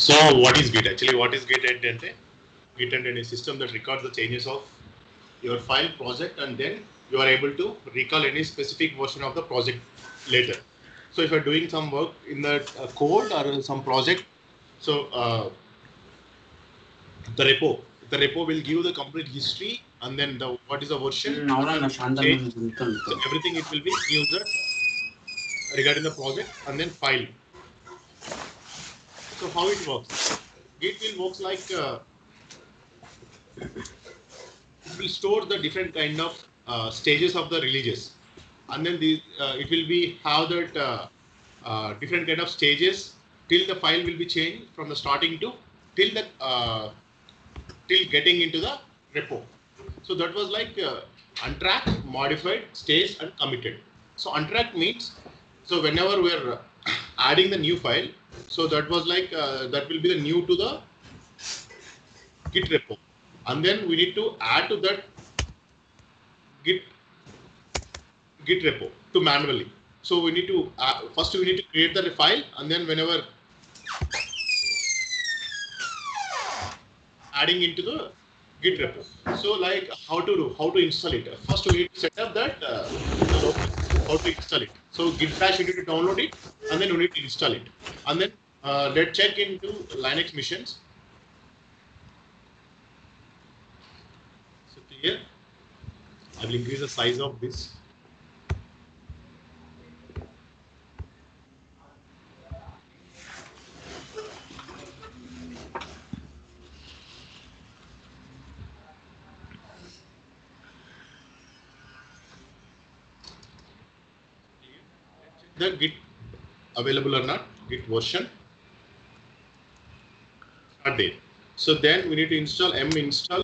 So what is Git? Actually, what is Git entente? Git entente is a system that records the changes of your file project, and then you are able to recall any specific version of the project later. So if you're doing some work in the code or some project, so the repo will give the complete history, and then the what is the version, change. So everything it will be gives the regarding the project and then file. So how it works? Git will works like it will store the different kind of stages of the releases, and then it will be have that different kind of stages till the file will be changed from the starting to till the till getting into the repo. So that was like untracked, modified, staged, and committed. So untracked means, so whenever we're adding the new file, so that was like that will be the new to the Git repo, and then we need to add to that Git repo to manually. So we need to first we need to create the file, and then whenever adding into the Git repo. So like how to install it. First we need to set up that how to install it. So Git bash, you need to download it, and then we need to install it, and then let's check into Linux missions. So here I will increase the size of this. The Git available or not, Git version, start date. So then we need to install install.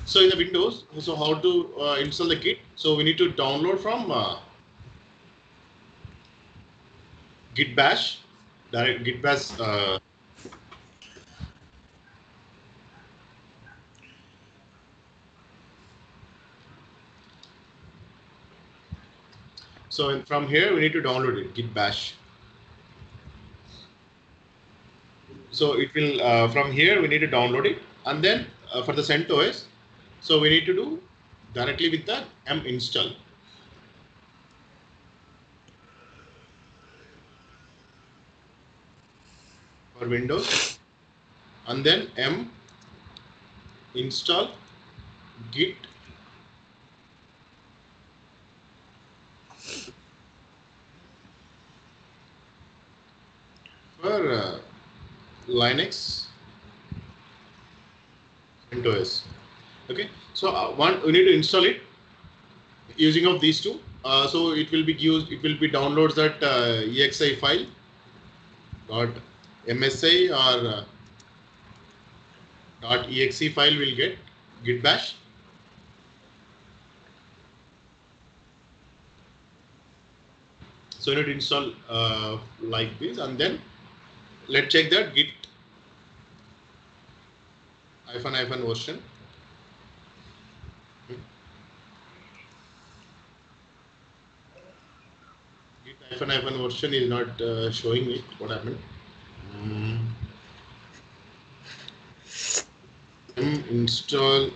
So in the Windows, so how to install the Git? So we need to download from Git bash, direct Git bash. So from here we need to download it, Git bash. So it will from here we need to download it, and then for the CentOS, so we need to do directly with the install. For Windows, and then install Git for Linux CentOS. Okay, so one we need to install it using of these two. So it will be used. It will be downloads that exe file .msi or .exe file will get Git bash. So you need to install like this, and then let's check that Git ---- version. Git ---- version is not showing it. What happened? Install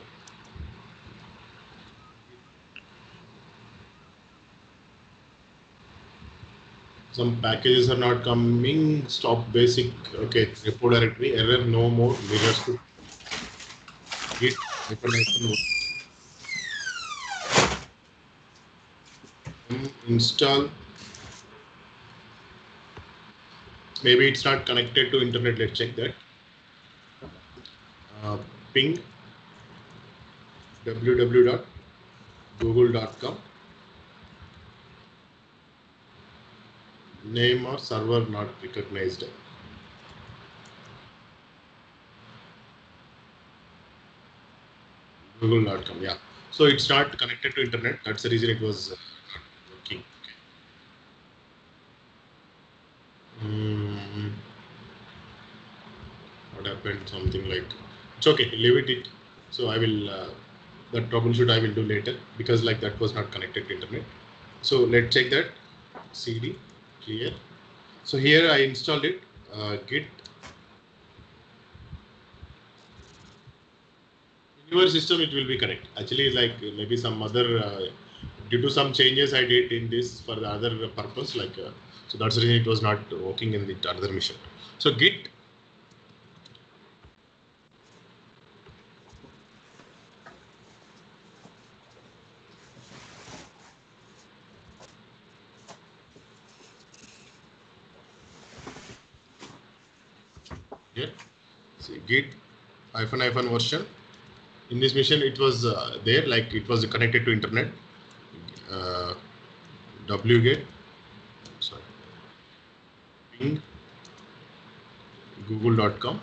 some packages are not coming. Stop basic. Okay, repo directory error. No more mirrors to Git ---- install. Maybe it's not connected to internet. Let's check that. Ping www.google.com. Name or server not recognized. Google.com. Yeah. So it's not connected to internet. That's the reason it was not working. Okay. What happened? Something like it's okay. Leave it. So I will that troubleshoot I will do later, because like that was not connected to internet. So let's check that. CD clear. So here I installed it, git. In your system it will be correct. Actually, like maybe some other, due to some changes I did in this for the other purpose, like so that's the reason it was not working in the other mission. So git. Here, see git hyphen version. In this mission it was there, like it was connected to internet, wget, sorry, ping google.com.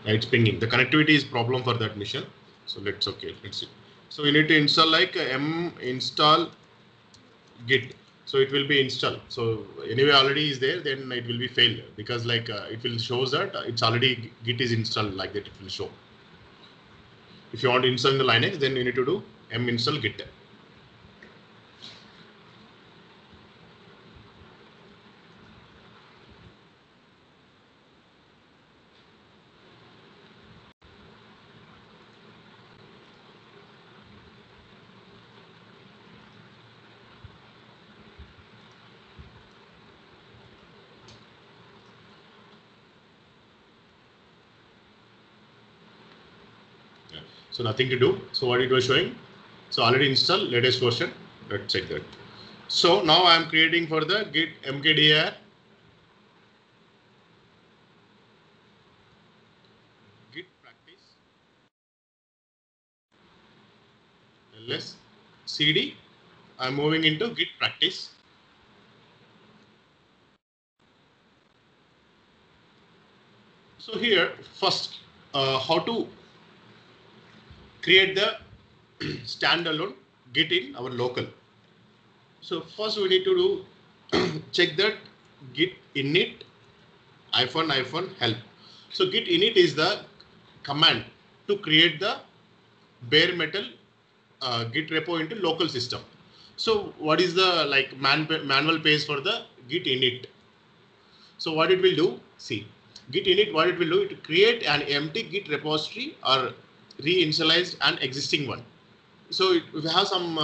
It's pinging. The connectivity is problem for that mission. So let's see. So we need to install like m install git. So it will be installed. So anyway already is there, then it will be failed because like it will shows that it's already git is installed, like that it will show. If you want to install in the Linux, then you need to do m install git. So nothing to do. So what it was showing, so already installed latest version. Let's check that. So now I am creating for the git mkdir git practice ls cd. I'm moving into git practice. So here first, how to create the standalone git in our local. So first we need to do check that git init -help. So git init is the command to create the bare metal git repo into local system. So what is the like manual page for the git init? So what it will do? See, git init, what it will do? It will create an empty git repository or reinitialize an existing one. So if you have some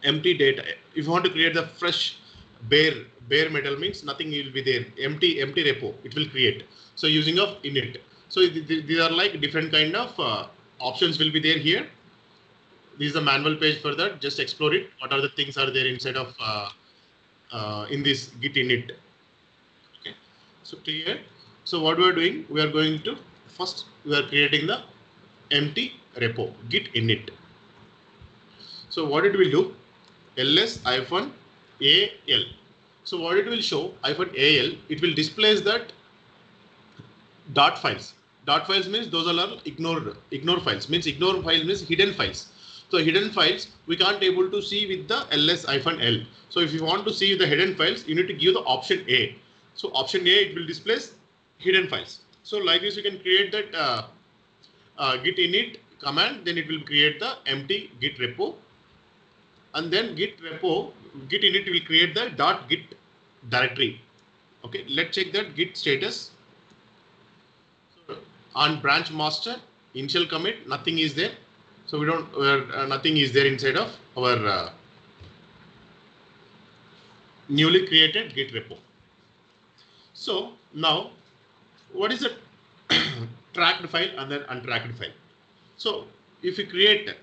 empty data, if you want to create the fresh bare metal, means nothing will be there, empty repo it will create. So using of init. So these are like different kind of options will be there here. This is the manual page for that. Just explore it. What are the things are there inside of in this git init? Okay. So clear. So what we are doing? We are going to first we are creating the empty repo git init. So what it will do? ls-al. So what it will show -al, it will displace that dot files. Dot files means those are ignore files. Means ignore files means hidden files. So hidden files we can't able to see with the ls-l. So if you want to see the hidden files, you need to give the option A. So option A, it will displace hidden files. So like this you can create that git init command, then it will create the empty git repo, and then git init will create the .git directory. Okay, let's check that git status. So on branch master initial commit, nothing is there. So we don't nothing is there inside of our newly created git repo. So now what is a tracked file and then untracked file? So if you create,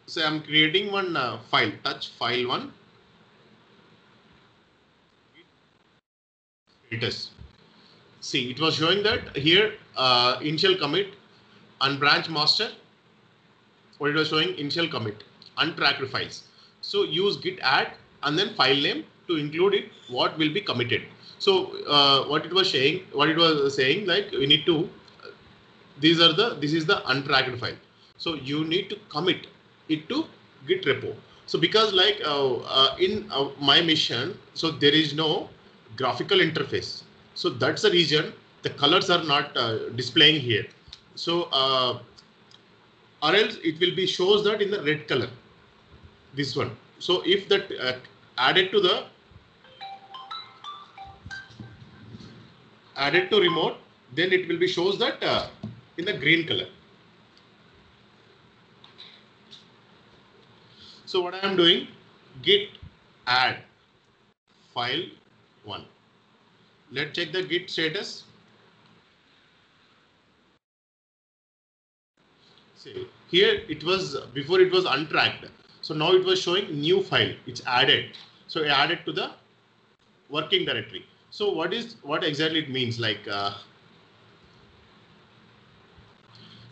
say I'm creating one file, touch file 1 status. See, it was showing that here initial commit and branch master, what it was showing initial commit untracked files. So use git add and then file name to include it what will be committed. So what it was saying like we need to this is the untracked file. So you need to commit it to git repo. So because like in my mission, so there is no graphical interface. So that's the reason the colors are not displaying here. So or else it will be shows that in the red color, this one. So if that added to the added to remote, then it will be shows that in the green color. So what I am doing, git add file 1. Let's check the git status. See, here it was, before it was untracked. So now it was showing new file, it's added. So added to the working directory. So what exactly it means, like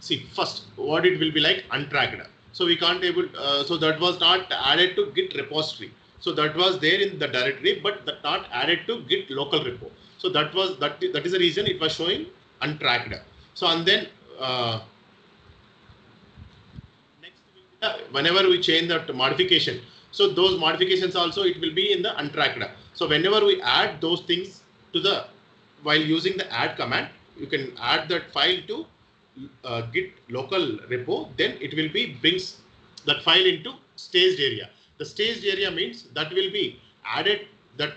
see, first what it will be like untracked. So we can't able, so that was not added to git repository. So that was there in the directory, but that not added to git local repo. So that is the reason it was showing untracked. So and then whenever we change that modification, so those modifications also it will be in the untracked. So whenever we add those things to the, while using the add command, you can add that file to git local repo, then it will be brings that file into staged area. The staged area means that will be added, that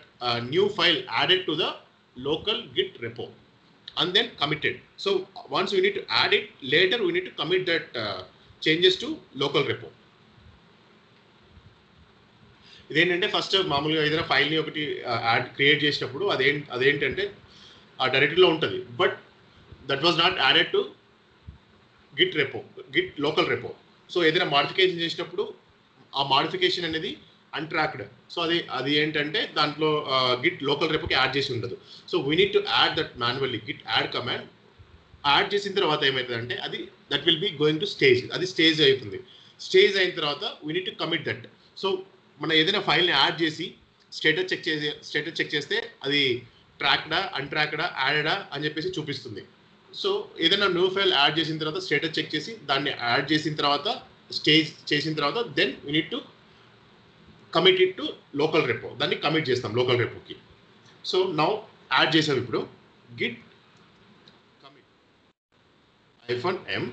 new file added to the local git repo and then committed. So once we need to add it, later we need to commit that changes to local repo. ఇదేంటంటే first మామూలుగా ఏదైనా ఫైల్ని ఒకటి add create చేసినప్పుడు అదేంటంటే ఆ డైరెక్టరీలో ఉంటుంది, but that was not added to Git local repo. So ఏదైనా మాడిఫికేషన్ చేసినప్పుడు ఆ మాడిఫికేషన్ అనేది అన్ట్రాక్డ్. సో అది ఏంటంటే దాంట్లో గిట్ లోకల్ రెపోకి యాడ్ చేసి ఉండదు. So we need to add that manually Git add command. Add చేసిన తర్వాత ఏమవుతుందంటే అది that will be going to stage, అది స్టేజ్ అవుతుంది. స్టేజ్ అయిన తర్వాత we need to commit that. So మనం ఏదైనా ఫైల్ని యాడ్ చేసి స్టేటస్ చెక్ చేస్తే అది ట్రాక్డా అన్ట్రాక్డా యాడెడా అని చెప్పేసి చూపిస్తుంది. సో ఏదైనా న్యూ ఫైల్ యాడ్ చేసిన తర్వాత స్టేటస్ చెక్ చేసి దాన్ని యాడ్ చేసిన తర్వాత స్టేజ్ చేసిన తర్వాత then we need to commit it to local repo. దాన్ని కమిట్ చేస్తాం లోకల్ రెపోకి. సో నౌ యాడ్ చేసాం ఇప్పుడు git -m.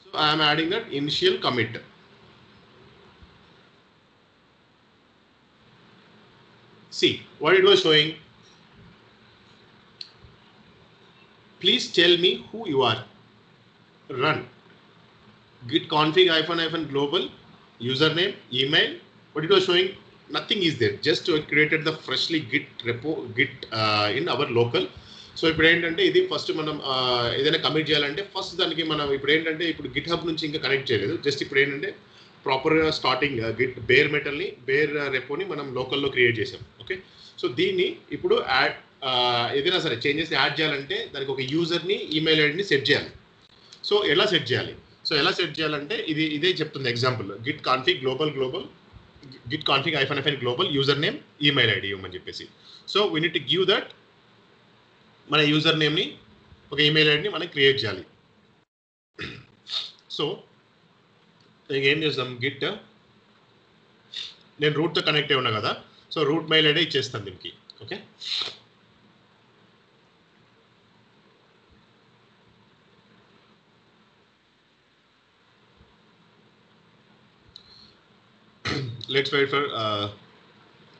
So I am adding that initial commit. See what it was showing. Please tell me who you are. Run git config -global username, email. What it was showing, nothing is there. Just created the freshly git repo in our local. So ఇప్పుడు ఏంటంటే ఇది first మనం ఏదైనా commit చేయాలంటే first దానికి మనం ఇప్పుడు ఏంటంటే ఇప్పుడు గిట్ హబ్ నుంచి ఇంకా కనెక్ట్ చేయలేదు. జస్ట్ ఇప్పుడు ఏంటంటే ప్రాపర్గా స్టార్టింగ్ గిట్ బేర్ మెటల్ని బేర్ రెపోని మనం లోకల్లో క్రియేట్ చేసాం. ఓకే, సో దీన్ని ఇప్పుడు యాడ్ ఏదైనా సరే చేంజెస్ యాడ్ చేయాలంటే దానికి ఒక యూజర్ని ఈమెయిల్ ఐడిని సెట్ చేయాలి. సో ఎలా సెట్ చేయాలి? సో ఎలా సెట్ చేయాలంటే ఇదే చెప్తుంది example, Git config global Git config -global user name email ID ఇవ్వమని చెప్పేసి. So we need to give that, మన యూజర్ నేమ్ని ఒక ఈమెయిల్ ఐడిని మనం క్రియేట్ చేయాలి. సో ఏం చేస్తాం, గిట్ నేను రూట్తో కనెక్ట్ అయి ఉన్నా కదా, సో రూట్ మెయిల్ ఐడి ఇచ్చేస్తాను దీనికి. Okay, let's wait for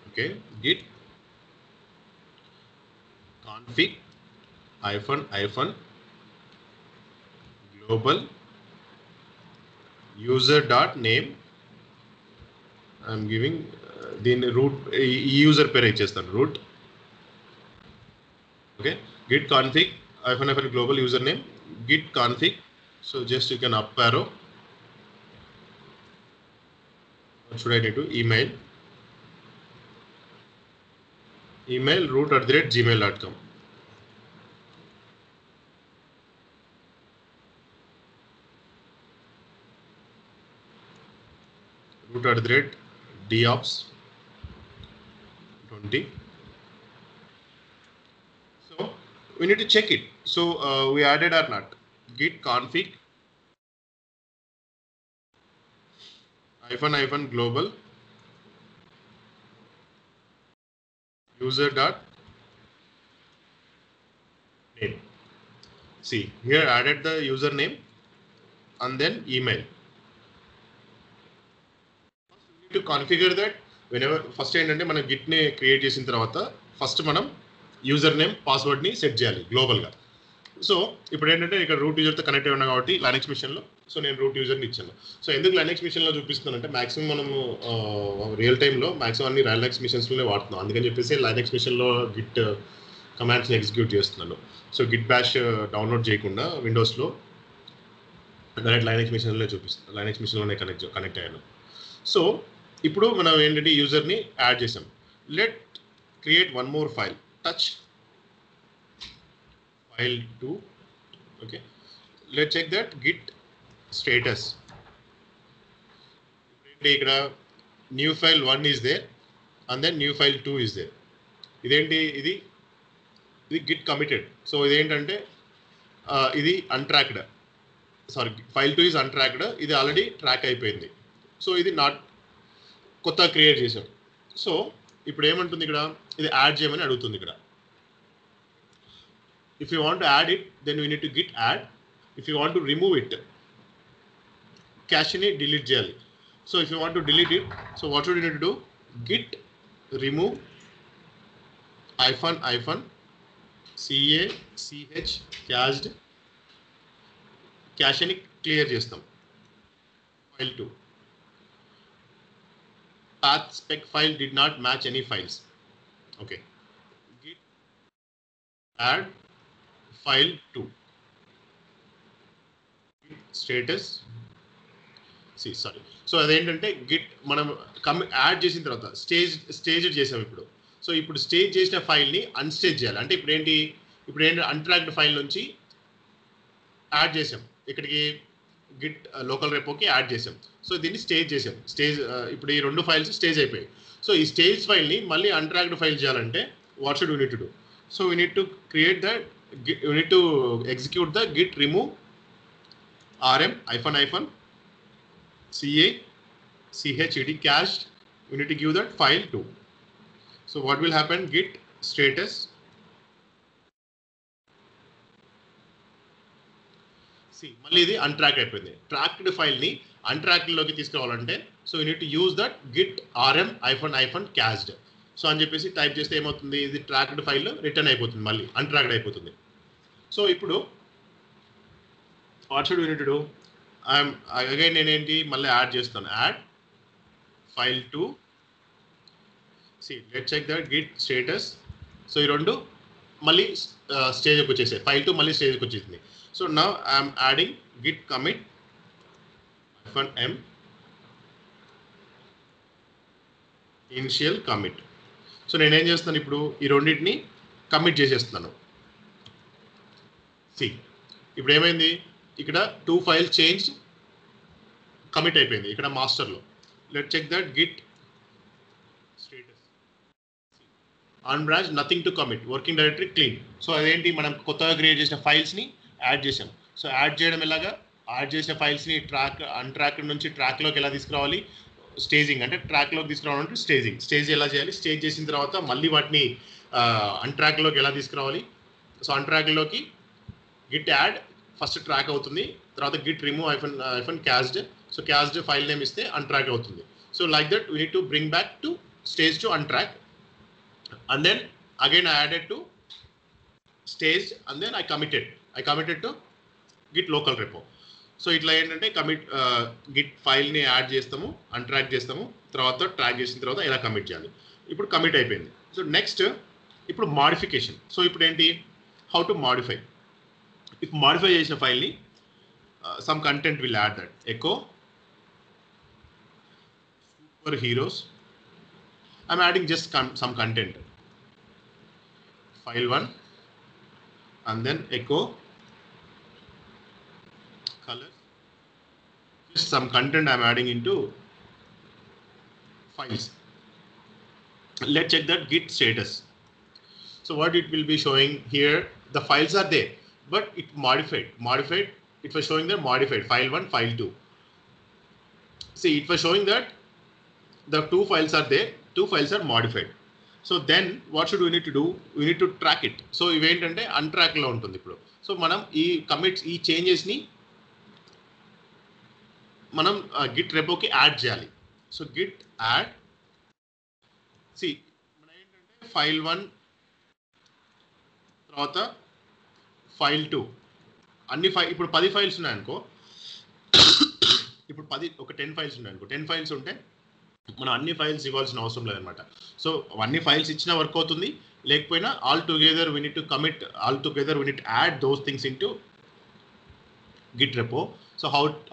okay, git config -global user.name. I'm giving దీని రూట్ ఈ యూజర్ పేరు ఇచ్చేస్తాను, root. Okay, git config -global username git config. So just you can up arrow. What should I need to email root@gmail.com. root@dops20. So we need to check it. So we added or not. Git config -global user.name. See here, added the username and then email. First we need to configure that. Whenever first ఏంటంటే మనం గిట్ని create చేసిన తర్వాత first మనం user name పాస్వర్డ్ని set చేయాలి గ్లోబల్గా. So ఇప్పుడు ఏంటంటే ఇక్కడ route యూజర్తో connect అయి ఉన్నా కాబట్టి లైనక్స్ మిషన్లో, సో నేను రూట్ యూజర్ని ఇచ్చాను. సో ఎందుకు లైనక్స్ మిషన్లో చూపిస్తున్నానంటే మాక్సిమం మనము రియల్ టైంలో మాక్సిమం అన్ని లైనక్స్ మిషన్స్లోనే వాడుతున్నాం. అందుకని చెప్పేసి లైనక్స్ మిషన్లో గిట్ కమాండ్స్ని ఎగ్జిక్యూట్ చేస్తున్నాను. సో గిట్ బ్యాష్ డౌన్లోడ్ చేయకుండా విండోస్లో డైరెక్ట్ లైనక్స్ మిషన్లో చూపిస్తాను, లైనక్స్ మిషన్లోనే కనెక్ట్ అయ్యాను. సో ఇప్పుడు మనం ఏంటంటే యూజర్ని యాడ్ చేసాం. Let create one more file, touch file 2. Okay, let's check that git status. Ikkada new file 1 is there and then new file 2 is there. Idi git committed. So idi entante idi untracked, sorry, file 2 is untracked, idi already track అయిపోయింది. So ఇది not కొత్త create చేసాం. So ఇప్పుడు ఏమంటుంది ఇక్కడ, ఇది add చేయమని అడుగుతుంది ఇక్కడ. If you want to add it, then we need to git add. If you want to remove it, cache ni delete cheyali. So if you want to delete it, so what should you need to do? Git remove -" cach cached, cache ni clear chestam. File 2 path spec file did not match any files. Okay, git add file 2 status sorry. So అదేంటంటే Git మనం add చేసిన తర్వాత stage చేసాం ఇప్పుడు. So ఇప్పుడు stage చేసిన ఫైల్ని అన్స్టేజ్ చేయాలి. అంటే ఇప్పుడు ఏంటి అన్ట్రాక్డ్ ఫైల్ నుంచి యాడ్ చేసాం, ఇక్కడికి గిట్ లోకల్ రెపోకి యాడ్ చేసాం. సో దీన్ని స్టేజ్ చేసాం. ఇప్పుడు ఈ రెండు ఫైల్స్ స్టేజ్ అయిపోయాయి. సో ఈ స్టేజ్ ఫైల్ని మళ్ళీ అన్ట్రాక్డ్ ఫైల్ చేయాలంటే what should we need to do? So we need to create that, you need to execute the git remove rm -" cached cached. You need to give that file 2. So what will happen? Git status, see మళ్ళీ ఇది అన్ట్రాక్ అయిపోయింది. Tracked ఫైల్ని అన్ట్రాక్డ్లోకి తీసుకురావాలంటే so you need to use that Git rm -" cached. So అని చెప్పేసి type చేస్తే ఏమవుతుంది, ఇది ట్రాక్డ్ ఫైల్ రిటర్న్ అయిపోతుంది, మళ్ళీ అన్ట్రాక్డ్ అయిపోతుంది. సో ఇప్పుడు what should you need to do? Again నేనేంటి మళ్ళీ యాడ్ చేస్తాను, add file 2. Let's check that git status. So ఈ రెండు మళ్ళీ స్టేజ్కి వచ్చేసాయి, ఫైల్ 2 మళ్ళీ స్టేజ్కి వచ్చేసింది. So now I'm adding Git commit -m initial commit. So నేనేం చేస్తాను, ఇప్పుడు ఈ రెండింటిని కమిట్ చేసేస్తున్నాను. ఇప్పుడు ఏమైంది, ఇక్కడ 2 ఫైల్స్ చేంజ్ కమిట్ అయిపోయింది ఇక్కడ మాస్టర్లో. Let check that git status on branch nothing to commit, working directory clean. So అదేంటి, మనం కొత్తగా క్రియేట్ చేసిన ఫైల్స్ని యాడ్ చేసాం. సో యాడ్ చేయడం ఎలాగా, యాడ్ చేసిన ఫైల్స్ని అన్ట్రాక్ నుంచి ట్రాక్లోకి ఎలా తీసుకురావాలి, స్టేజింగ్ అంటే ట్రాక్లోకి తీసుకురావాలంటే స్టేజ్ ఎలా చేయాలి, స్టేజ్ చేసిన తర్వాత మళ్ళీ వాటిని అన్ట్రాక్లోకి ఎలా తీసుకురావాలి. సో అన్ట్రాక్లోకి గిట్ యాడ్ ఫస్ట్ ట్రాక్ అవుతుంది, తర్వాత git remove -" so cached file name ఇస్తే అన్ట్రాక్ అవుతుంది. So like that we need to bring back to stage to untrack, and then again I added to stage, and then I committed to git local repo. So ఇట్లా ఏంటంటే Git ఫైల్ని add చేస్తాము, అన్ట్రాక్ చేస్తాము, తర్వాత track చేసిన తర్వాత ఇలా commit చేయాలి. ఇప్పుడు కమిట్ అయిపోయింది. సో నెక్స్ట్ ఇప్పుడు మాడిఫికేషన్. సో ఇప్పుడు ఏంటి, హౌ టు మాడిఫై. ఇప్పుడు మాడిఫై చేసిన ఫైల్ని some content will add that echo superheroes. I'm adding just some content, file 1 and then echo color, just some content I'm adding into files. Let's check that git status. So what it will be showing here, the files are there but it modified, it was showing the modified file 1 file 2. See, it was showing that the 2 files are there, 2 files are modified. So then what should we need to do, we need to track it. So ఇవేంటంటే అన్ట్రాక్లో ఉంటుంది ఇప్పుడు. So మనం ఈ commits, ఈ చేంజెస్ని మనం Git రెపోకి add చేయాలి. So git add, మన ఏంటంటే file 1 తర్వాత ఫైల్ 2 అన్ని ఇప్పుడు 10 ఫైల్స్ ఉన్నాయనుకో, ఇప్పుడు 10 ఫైల్స్ ఉన్నాయనుకో, 10 ఫైల్స్ ఉంటే మనం అన్ని ఫైల్స్ ఇవ్వాల్సిన అవసరం లేదనమాట. సో అన్ని ఫైల్స్ ఇచ్చినా వర్క్ అవుతుంది, లేకపోయినా all together we need to commit, all together we need to add those things in to git repo. So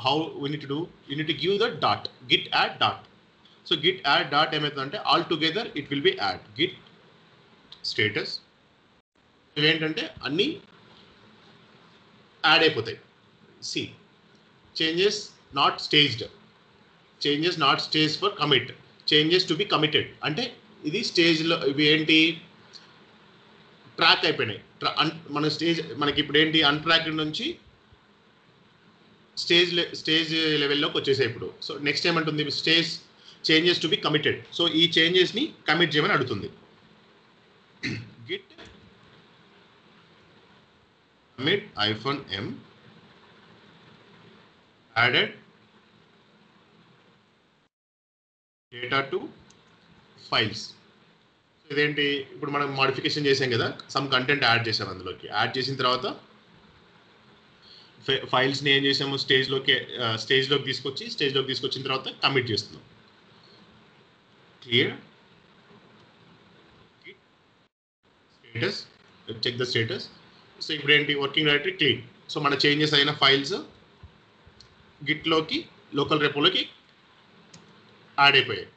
how we need to do, you need to give the dot, git add dot. So git add dot ఏమవుతుందంటే all together it will be add git status. ఇవేంటంటే అన్నీ add అయిపోతాయి. See changes not staged, changes not stage for commit, changes to be committed. అంటే ఇది స్టేజ్లో ఇవి ఏంటి track అయిపోయినాయి. మన స్టేజ్ మనకి ఇప్పుడు ఏంటి అన్ట్రాక్డ్ నుంచి స్టేజ్ లెవెల్లోకి వచ్చేసాయి ఇప్పుడు. సో నెక్స్ట్ ఏమంటుంది, stage changes to be committed. So ఈ చేంజెస్ని కమిట్ చేయమని అడుగుతుంది. Git commit -m added data to files. ఇదేంటి, ఇప్పుడు మనం మోడిఫికేషన్ చేసాం కదా, సమ్ కంటెంట్ యాడ్ చేసాం. అందులోకి యాడ్ చేసిన తర్వాత ఫైల్స్ని ఏం చేసాము, స్టేజ్లోకి తీసుకొచ్చిన తర్వాత కమిట్ చేస్తున్నాం. Clear, status, check the status. So ఇప్పుడు ఏంటి, వర్కింగ్ డైరెక్టరీ క్లీన్. సో మన చేంజెస్ అయిన ఫైల్స్ గిట్లోకి లోకల్ రెపోలోకి యాడ్ అయిపోయాయి.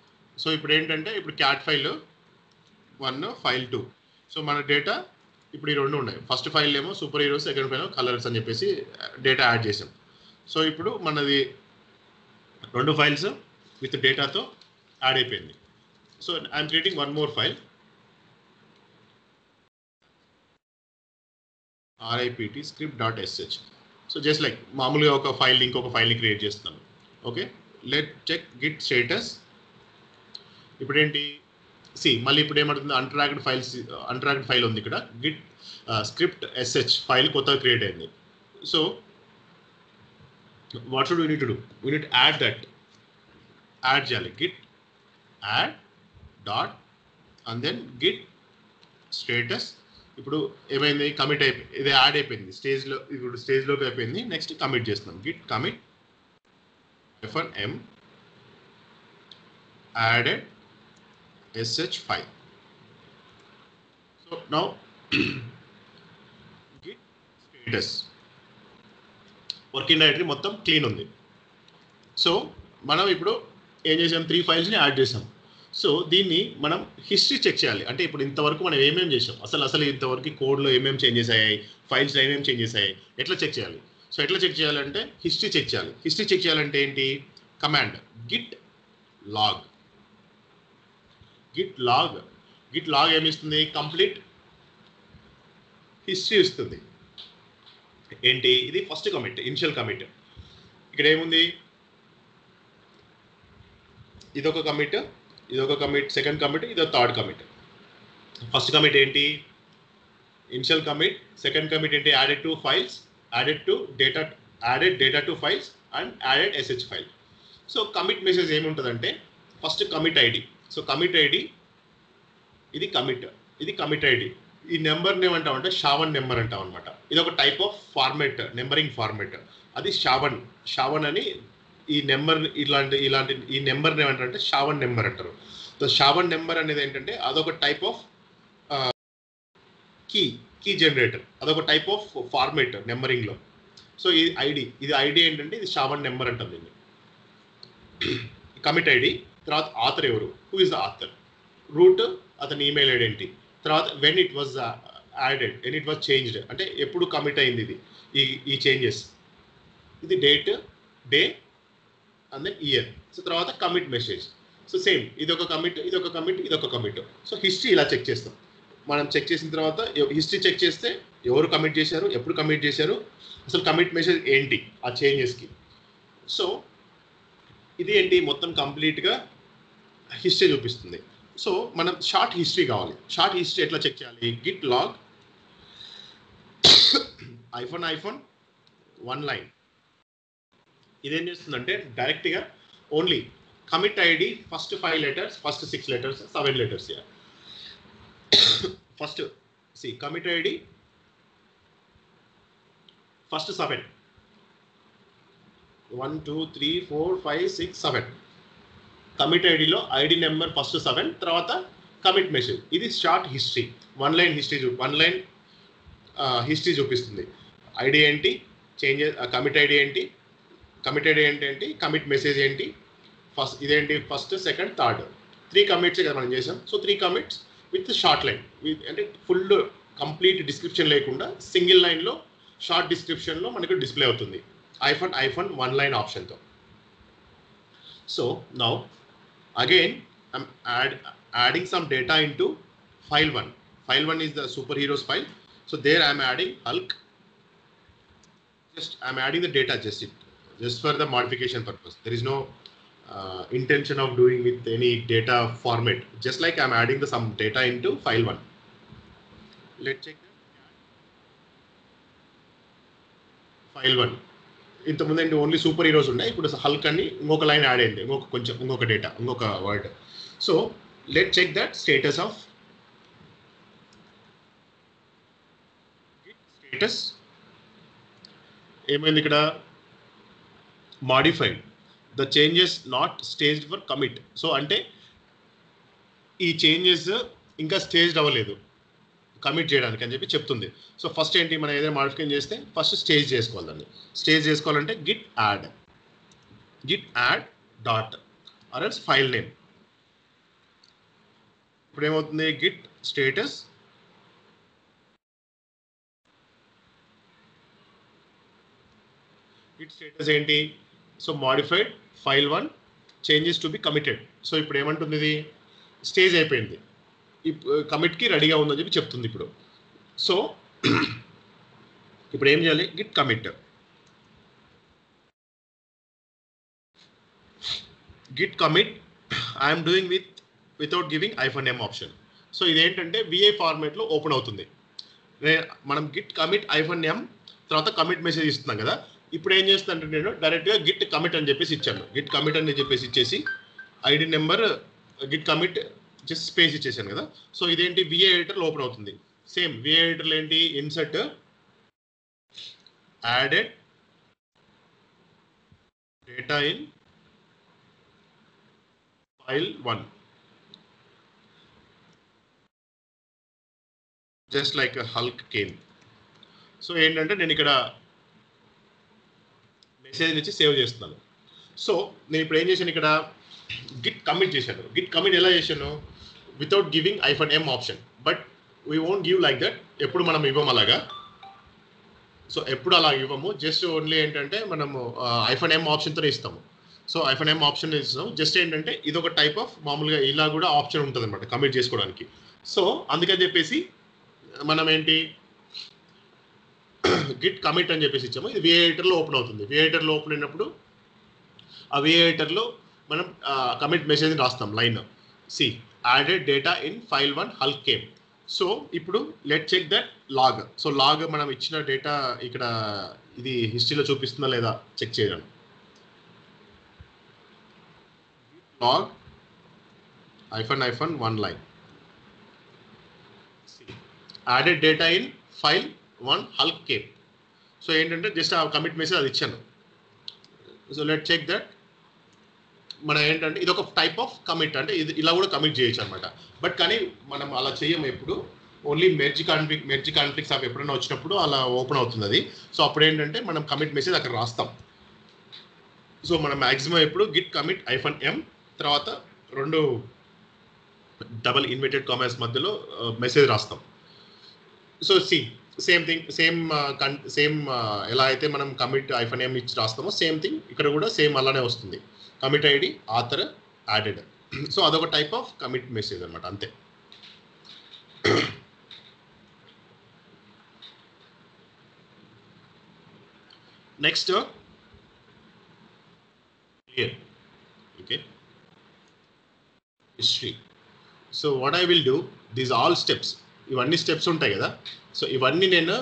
సో ఇప్పుడు ఏంటంటే, ఇప్పుడు క్యాట్ ఫైల్ 1, ఫైల్ 2. సో మన డేటా ఇప్పుడు ఈ రెండు ఉన్నాయి. ఫస్ట్ ఫైల్ ఏమో superheroes, second file colours అని చెప్పేసి డేటా యాడ్ చేసాం. సో ఇప్పుడు మనది 2 ఫైల్స్ విత్ డేటాతో యాడ్ అయిపోయింది. So I'm creating one more file, RIPT script.sh. So just like మామూలుగా ఒక ఫైల్ ఇంకొక ఫైల్ని క్రియేట్ చేస్తాను. Okay, let check git status. ఇప్పుడు ఏంటి, మళ్ళీ ఇప్పుడు ఏమంటుంది, అన్ట్రాక్డ్ ఫైల్ ఉంది ఇక్కడ, గిట్ స్క్రిప్ట్ SH ఫైల్ కొత్తగా క్రియేట్ అయింది. So what should we need to do, we need add that, add చేయాలి. Git add dot and then git status. ఇప్పుడు ఏమైంది, కమిట్ అయిపోయింది, ఇది యాడ్ అయిపోయింది స్టేజ్లో, ఇప్పుడు స్టేజ్లోకి అయిపోయింది. నెక్స్ట్ కమిట్ చేస్తున్నాం, Git commit -m added sh file. So now git status, working directory మొత్తం క్లీన్ ఉంది. సో మనం ఇప్పుడు ఏం చేసాం, 3 ఫైల్స్ని యాడ్ చేసాం. సో దీన్ని మనం హిస్టరీ చెక్ చేయాలి. అంటే ఇప్పుడు ఇంతవరకు మనం ఏమేమి చేసాం, అసలు ఇంతవరకు కోడ్లో ఏమేమి చేంజెస్ అయ్యాయి, ఫైల్స్లో ఏమేమి చేంజెస్ అయ్యాయి, ఎట్లా చెక్ చేయాలి. సో ఎట్లా చెక్ చేయాలంటే హిస్టరీ చెక్ చేయాలి. హిస్టరీ చెక్ చేయాలంటే ఏంటి, command git log. Git log ఏమిస్తుంది, కంప్లీట్ హిస్టరీ ఇస్తుంది. ఏంటి, ఇది ఫస్ట్ కమిట్, ఇనిషియల్ కమిట్. ఇక్కడ ఏముంది, ఇదొక కమిట్, సెకండ్ కమిట్, ఇదొక థర్డ్ కమిట్. ఫస్ట్ కమిట్ ఏంటి, ఇనిషియల్ కమిట్. సెకండ్ కమిట్ ఏంటి, added two files, added data to files and added SH file. So commit message ఏముంటుందంటే, first commit ID. So commit ID, ఇది commit ID. ఈ నెంబర్ని ఏమంటామంటే SHA one number అంటాం అనమాట. ఇది ఒక type of format, numbering format. అది షావన్ అని ఈ నెంబర్, ఇలాంటి ఈ నెంబర్ని ఏమంటారంటే షావన్ నెంబర్ అంటారు. సో షావన్ నెంబర్ అనేది ఏంటంటే అదొక టైప్ ఆఫ్ కీ జనరేటర్, అదొక టైప్ ఆఫ్ ఫార్మెట్ నెంబరింగ్లో. సో ఇది ఐడి ఏంటంటే ఇది షావన్ నెంబర్ అంటాం దీన్ని. కమిట్ ఐడి, తర్వాత ఆథర్ ఎవరు, who is the author, root అతని ఈమెయిల్ ఐడెంటిటీ, తర్వాత when it was added, when it was changed అంటే ఎప్పుడు కమిట్ అయింది ఇది, ఈ చేంజెస్, ఇది date, day and then year. So తర్వాత కమిట్ మెసేజ్. సో సేమ్ ఇదొక కమిట్, ఇదొక కమిట్. సో హిస్టరీ ఇలా చెక్ చేస్తాం. మనం చెక్ చేసిన తర్వాత హిస్టరీ చెక్ చేస్తే ఎవరు కమిట్ చేశారు, ఎప్పుడు కమిట్ చేశారు, అసలు కమిట్ మెసేజ్ ఏంటి ఆ చేంజెస్కి. సో ఇది ఏంటి, మొత్తం కంప్లీట్గా హిస్టరీ చూపిస్తుంది. సో మనం షార్ట్ హిస్టరీ కావాలి. షార్ట్ హిస్టరీ ఎట్లా చెక్ చేయాలి, గిట్ లాగ్ ఐఫోన్ 1 లైన్. ఇదేం చేస్తుందంటే డైరెక్ట్గా only commit ID first 5 letters, first 6 letters, 7 letters. First commit ID first 7 1 2 3 4 5 6 7 commit ఐడిలో ఐడి నెంబర్ ఫస్ట్ 7 తర్వాత కమిట్ మెసేజ్. ఇది short history, one line history చూపిస్తుంది. ఐడి ఏంటి, చేంజెస్, కమిట్ ఐడి ఏంటి, ఏంటి, కమిట్ మెసేజ్ ఏంటి, ఫస్ట్ ఇదేంటి, ఫస్ట్ సెకండ్ థర్డ్ 3 కమిట్స్ కదా మనం చేసాం. So 3 commits with short line, అంటే ఫుల్ కంప్లీట్ డిస్క్రిప్షన్ లేకుండా సింగిల్ లైన్లో షార్ట్ డిస్క్రిప్షన్లో మనకు డిస్ప్లే అవుతుంది ఐఫన్ వన్ లైన్ ఆప్షన్తో. So now again I'm adding some data into file 1. File 1 is the superheroes file. So there I am adding Hulk. I am adding the data just for the modification purpose. There is no intention of doing with any data format. Just like I am adding some data into file 1. Let's check file 1. ఇంతకుముందు అంటే only super heroes ఉన్నాయి, ఇప్పుడు Hulk అని ఇంకొక line add అయింది, ఇంకొక data, ఇంకొక word. So let's check that status of git status. ఏమైంది ఇక్కడ, modified the changes not staged for commit. So అంటే ఈ చేంజెస్ ఇంకా స్టేజ్డ్ అవ్వలేదు కమిట్ చేయడానికి అని చెప్పి చెప్తుంది. సో ఫస్ట్ ఏంటి, మనం ఏదైనా మాడిఫికేషన్ చేస్తే ఫస్ట్ స్టేజ్ చేసుకోవాలి. దాన్ని స్టేజ్ చేసుకోవాలంటే Git add dot or else file name. ఇప్పుడు ఏమవుతుంది, గిట్ స్టేటస్ ఏంటి, so modified file 1 changes to be committed. So ఇప్పుడు ఏమంటుంది, ఇది స్టేజ్ అయిపోయింది, కమిట్కి రెడీగా ఉందని చెప్పి చెప్తుంది ఇప్పుడు. సో ఇప్పుడు ఏం చేయాలి, Git commit I'm doing without giving -m option. So ఇదేంటంటే విఐ ఫార్మేట్లో ఓపెన్ అవుతుంది. మనం గిట్ కమిట్ -m తర్వాత కమిట్ మెసేజ్ ఇస్తున్నాం కదా. ఇప్పుడు ఏం చేస్తానంటే నేను డైరెక్ట్గా గిట్ కమిట్ అని చెప్పేసి ఇచ్చాను. గిట్ కమిట్ అని చెప్పేసి ఇచ్చేసి ID number Git commit just space ఇచ్చేసాను కదా. సో ఇదేంటి, విఐ ఎడిటర్లో ఓపెన్ అవుతుంది. సేమ్ విఐ ఎడిటర్లో ఏంటి, insert added data in file 1 just like Hulk came. So ఏంటంటే నేను ఇక్కడ మెసేజ్ నుంచి సేవ్ చేస్తున్నాను. సో నేను ఇప్పుడు ఏం చేశాను, ఇక్కడ గిట్ కమిట్ చేశాను. గిట్ కమిట్ ఎలా చేశాను, without giving -m option. But we won't give like that, ఎప్పుడు మనం ఇవ్వము అలాగా. సో ఎప్పుడు అలా ఇవ్వము, జస్ట్ ఓన్లీ ఏంటంటే మనము -m ఆప్షన్తోనే ఇస్తాము. సో -m ఆప్షన్ ఇస్తాము. జస్ట్ ఏంటంటే ఇది ఒక టైప్ ఆఫ్ మామూలుగా ఇలా కూడా ఆప్షన్ ఉంటుంది అనమాట కమిట్ చేసుకోవడానికి. సో అందుకని చెప్పేసి మనం ఏంటి, గిట్ కమిట్ అని చెప్పేసి ఇచ్చాము. ఇది విఐ ఎడిటర్లో ఓపెన్ అవుతుంది. విఐ ఎడిటర్లో ఓపెన్ అయినప్పుడు ఆ విఐ ఎడిటర్లో మనం కమిట్ మెసేజ్ని రాస్తాం. Line see added data in file 1 Hulk came. So ఇప్పుడు let check that log. So log మనం ఇచ్చిన డేటా ఇక్కడ ఇది హిస్టరీలో చూపిస్తుందా లేదా చెక్ చేయడం. Log -1 line added data in file 1 Hulk came. So ఏంటంటే జస్ట్ ఆ కమిట్ మెసేజ్ అది ఇచ్చాను. సో లెట్ చెక్ దట్ మన ఏంటంటే ఇది ఒక టైప్ ఆఫ్ కమిట్, అంటే ఇది ఇలా కూడా కమిట్ చేయొచ్చు అనమాట. బట్ కానీ మనం అలా చేయము ఎప్పుడు, ఓన్లీ మెర్జ్ కాన్ఫ్లిక్ట్స్ అవి ఎప్పుడైనా వచ్చినప్పుడు అలా ఓపెన్ అవుతుంది అది. సో అప్పుడు ఏంటంటే మనం కమిట్ మెసేజ్ అక్కడ రాస్తాం. సో మనం మ్యాక్సిమం ఎప్పుడు గిట్ కమిట్ -m తర్వాత 2 డబల్ ఇన్వర్టెడ్ కామాస్ మధ్యలో మెసేజ్ రాస్తాం. సో సేమ్ థింగ్, సేమ్ ఎలా అయితే మనం కమిట్ -m ఇచ్చి రాస్తామో సేమ్ థింగ్ ఇక్కడ కూడా సేమ్ అలానే వస్తుంది. Commit ID author added. So అదొక టైప్ ఆఫ్ కమిట్ మెసేజ్ అనమాట, అంతే. Next okay, history. So what I will do, these all steps, ఇవన్నీ స్టెప్స్ ఉంటాయి కదా. సో ఇవన్నీ నేను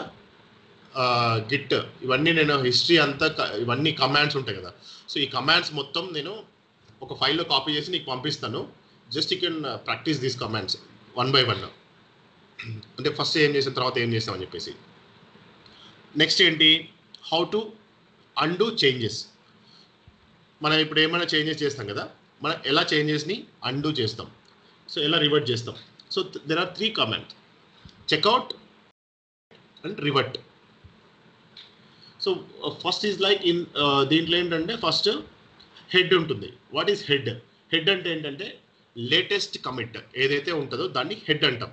గిట్, ఇవన్నీ నేను హిస్టరీ అంతా, ఇవన్నీ కమాండ్స్ ఉంటాయి కదా. సో ఈ కమాండ్స్ మొత్తం నేను ఒక ఫైల్లో కాపీ చేసి నీకు పంపిస్తాను. Just you can practice these commands 1 by 1. అంటే ఫస్ట్ ఏం చేసిన తర్వాత ఏం చేస్తామని చెప్పేసి. నెక్స్ట్ ఏంటి, హౌ టు అండూ చేంజెస్. మనం ఇప్పుడు ఏమైనా చేంజెస్ చేస్తాం కదా, మనం ఎలా చేంజెస్ని అండూ చేస్తాం, సో ఎలా రివర్ట్ చేస్తాం. So there are 3 commands: checkout and revert. So first is like in దీంట్లో ఏంటంటే ఫస్ట్ హెడ్ ఉంటుంది. What is head? హెడ్ అంటే ఏంటంటే లేటెస్ట్ కమిట్ ఏదైతే ఉంటుందో దాన్ని హెడ్ అంటాం.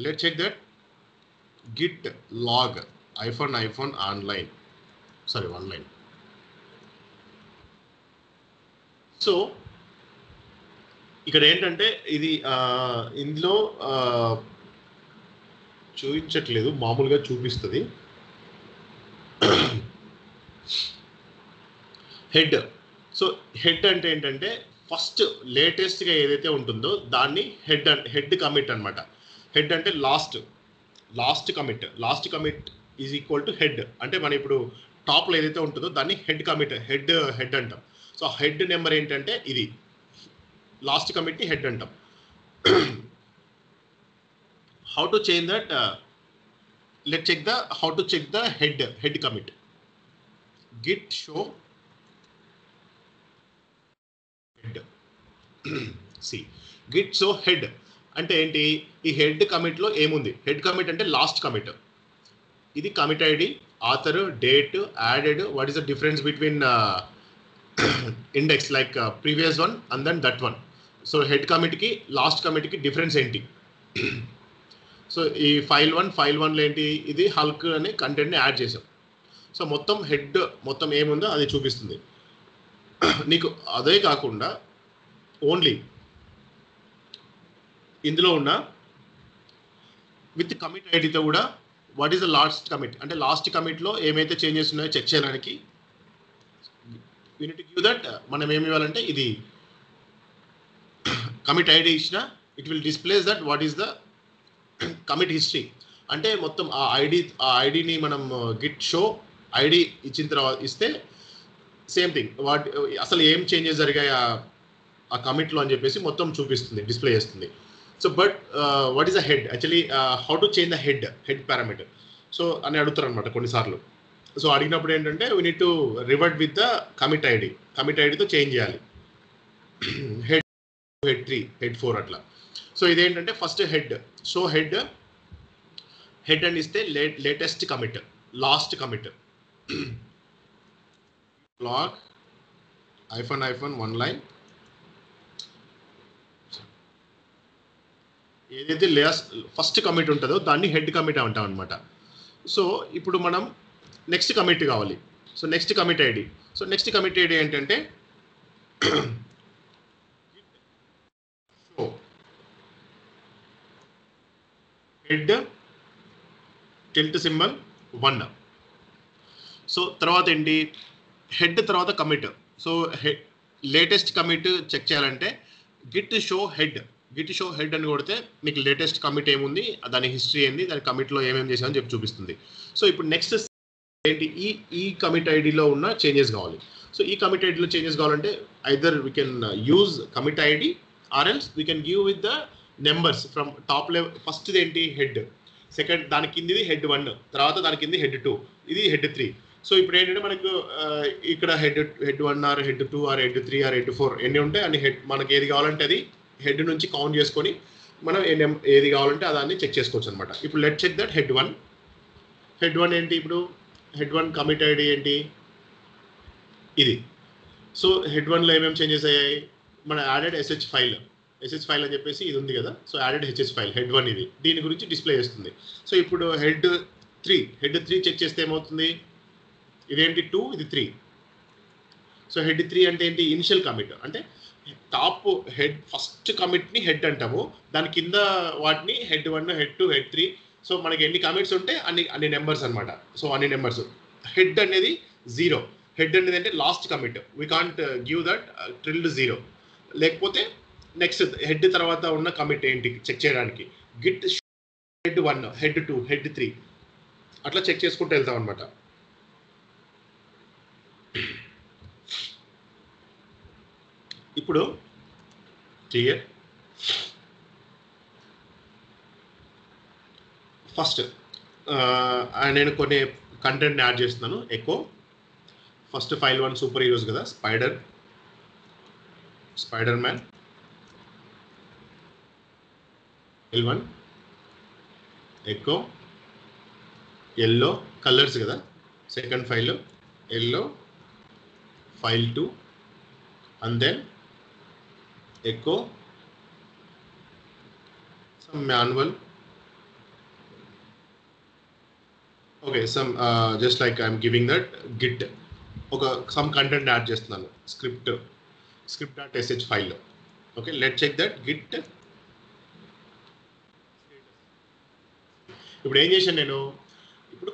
Let check that git log hyphen online online. So ఇక్కడ ఏంటంటే ఇది ఇందులో చూపించట్లేదు, మామూలుగా చూపిస్తుంది. హెడ్. సో హెడ్ అంటే ఏంటంటే ఫస్ట్ లేటెస్ట్గా ఏదైతే ఉంటుందో దాన్ని హెడ్ కమిట్ అనమాట. హెడ్ అంటే last commit is equal to head. అంటే మనం ఇప్పుడు టాప్లో ఏదైతే ఉంటుందో దాన్ని హెడ్ అంటాం. సో హెడ్ నెంబర్ ఏంటంటే ఇది లాస్ట్ కమిట్ని హెడ్ అంటాం. How to change that? Let check how to check the head commit. Git show head. See git show head అంటే ఏంటి? ఈ హెడ్ కమిట్లో ఏముంది? హెడ్ కమిట్ అంటే లాస్ట్ కమిట్. ఇది commit ID, author, date, added. What is the difference between index like previous one and then that one? So head కమిట్కి last కమిట్కి difference ఏంటి? సో ఈ ఫైల్ వన్లో ఏంటి? ఇది హల్క్ అనే కంటెంట్ని యాడ్ చేసాం. సో మొత్తం ఏముందో అది చూపిస్తుంది నీకు. అదే కాకుండా ఓన్లీ ఇందులో ఉన్న విత్ కమిట్ ఐడితో కూడా what is the last commit అంటే లాస్ట్ కమిట్లో ఏమైతే చేంజెస్ ఉన్నాయో చెక్ చేయడానికి యూనిట్ గివ్ దట్. మనం ఏమి ఇవ్వాలంటే ఇది కమిట్ ఐడి ఇచ్చిన it will displays that what is the commit history. అంటే మొత్తం ఆ ఐడిని మనం గిట్ షో ఐడి ఇచ్చిన తర్వాత ఇస్తే సేమ్ థింగ్ అసలు ఏం చేంజెస్ జరిగాయి ఆ కమిట్లో అని చెప్పేసి మొత్తం చూపిస్తుంది, డిస్ప్లే చేస్తుంది. So but what is the head? Actually how to change the head parameter so అని అడుగుతారు అనమాట కొన్నిసార్లు. సో అడిగినప్పుడు ఏంటంటే we need to revert with the commit ఐడితో చేంజ్ చేయాలి. హెడ్ 3, హెడ్ 4 అట్లా. సో ఇదేంటంటే ఫస్ట్ సో హెడ్ అని ఇస్తే latest commit, last commit. Log hyphen one line ఏదైతే ఫస్ట్ కమిట్ ఉంటుందో దాన్ని హెడ్ కమిట్ అంటాం అనమాట. సో ఇప్పుడు మనం నెక్స్ట్ కమిట్ కావాలి. సో నెక్స్ట్ కమిట్ ఐడి ఏంటంటే హెడ్ ~1. సో తర్వాత ఏంటి? హెడ్ తర్వాత commit. So latest commit check చేయాలంటే గిట్ షో హెడ్ అని కొడితే మీకు లేటెస్ట్ కమిట్ ఏముంది, దాని హిస్టరీ ఏంది, దాని కమిట్లో ఏమేమి చేసామని చెప్పి చూపిస్తుంది. సో ఇప్పుడు నెక్స్ట్ ఏంటి? ఈ కమిట్ ఐడిలో ఉన్న చేంజెస్ కావాలి. సో ఈ కమిట్ ఐడిలో చేంజెస్ కావాలంటే either we can use commit ID or else we can give with the numbers from top level. ఫస్ట్ది ఏంటి? హెడ్. సెకండ్ దాని కిందిది హెడ్ 1, తర్వాత దాని కింది హెడ్ 2, ఇది హెడ్ 3. సో ఇప్పుడు ఏంటంటే మనకు ఇక్కడ head 1 or head 2 or head 3 or head 4 ఎన్ని ఉంటాయి అన్ని హెడ్ మనకి ఏది కావాలంటే అది హెడ్ నుంచి కౌంట్ చేసుకొని మనం ఏది కావాలంటే దాన్ని చెక్ చేసుకోవచ్చు అనమాట. ఇప్పుడు లెట్ చెక్ దట్ హెడ్ 1 ఏంటి? ఇప్పుడు హెడ్ 1 కమిట్ ఐడి ఏంటి? ఇది. సో హెడ్ 1లో ఏమేమి చేంజెస్ అయ్యాయి? మన యాడెడ్ ఎస్హెచ్ ఫైల్ అని చెప్పేసి ఇది ఉంది కదా. So added HH file head 1 ఇది, దీని గురించి డిస్ప్లే చేస్తుంది. సో ఇప్పుడు హెడ్ 3 చెక్ చేస్తే ఏమవుతుంది? ఇదేంటి? 2, ఇది 3. సో హెడ్ 3 అంటే ఏంటి? Initial commit. అంటే టాప్ హెడ్ ఫస్ట్ కమిట్ని హెడ్ అంటాము, దాని కింద వాటిని హెడ్ 1, హెడ్ 2, హెడ్ 3. సో మనకి ఎన్ని కమిట్స్ ఉంటే అన్ని నెంబర్స్ అనమాట. సో అన్ని నెంబర్స్. హెడ్ అనేది 0. హెడ్ అనేది అంటే last commit. We can't give that ~0. లేకపోతే నెక్స్ట్ హెడ్ తర్వాత ఉన్న కమిట్ ఏంటి చెక్ చేయడానికి గిట్ హెడ్ 1, హెడ్ 2, హెడ్ 3 అట్లా చెక్ చేసుకుంటూ వెళ్తాం అనమాట. ఇప్పుడు క్లియర్. ఫస్ట్ నేను కొన్ని కంటెంట్ యాడ్ చేస్తున్నాను. Echo first file 1 super heroes కదా, Spider Man L1 echo yellow colours కదా, second file yellow file 2 and then echo some manual, okay, some just like I'm giving that git okay, some content add చేస్తున్నాను script.sh file లో. Okay, let's check that git. ఇప్పుడు ఏం చేశాను నేను, ఇప్పుడు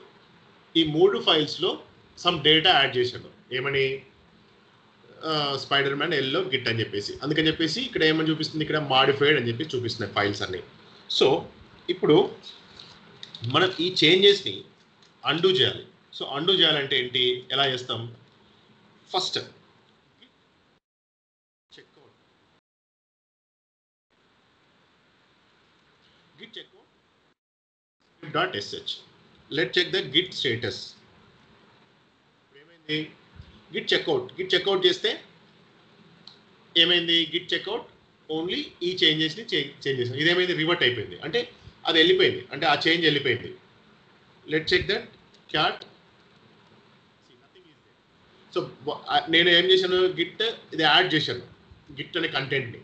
ఈ 3 ఫైల్స్లో some data add చేశాను. ఏమని, స్పైడర్ మ్యాన్ ఎల్లో గిట్ అని చెప్పేసి, అందుకని చెప్పేసి ఇక్కడ ఏమని చూపిస్తుంది, ఇక్కడ మాడిఫైడ్ అని చెప్పి చూపిస్తున్నాయి ఫైల్స్ అన్ని. సో ఇప్పుడు మనం ఈ చేంజెస్ని అండూ చేయాలి. సో అండూ చేయాలంటే ఏంటి, ఎలా చేస్తాం, first checkout git checkout script.sh. Let check the git status. ఏమైంది, గిట్ చెక్అవుట్ చేస్తే ఏమైంది, గిట్ చెక్అవుట్ ఓన్లీ ఈ చేంజెస్ని చేంజ్ చేసాం. ఇదేమైంది, రివర్ట్ అయిపోయింది, అంటే అది వెళ్ళిపోయింది, అంటే ఆ చేంజ్ వెళ్ళిపోయింది. Let check that cat. So నేను ఏం చేశాను, గిట్ ఇది యాడ్ చేశాను, గిట్ అనే కంటెంట్ని.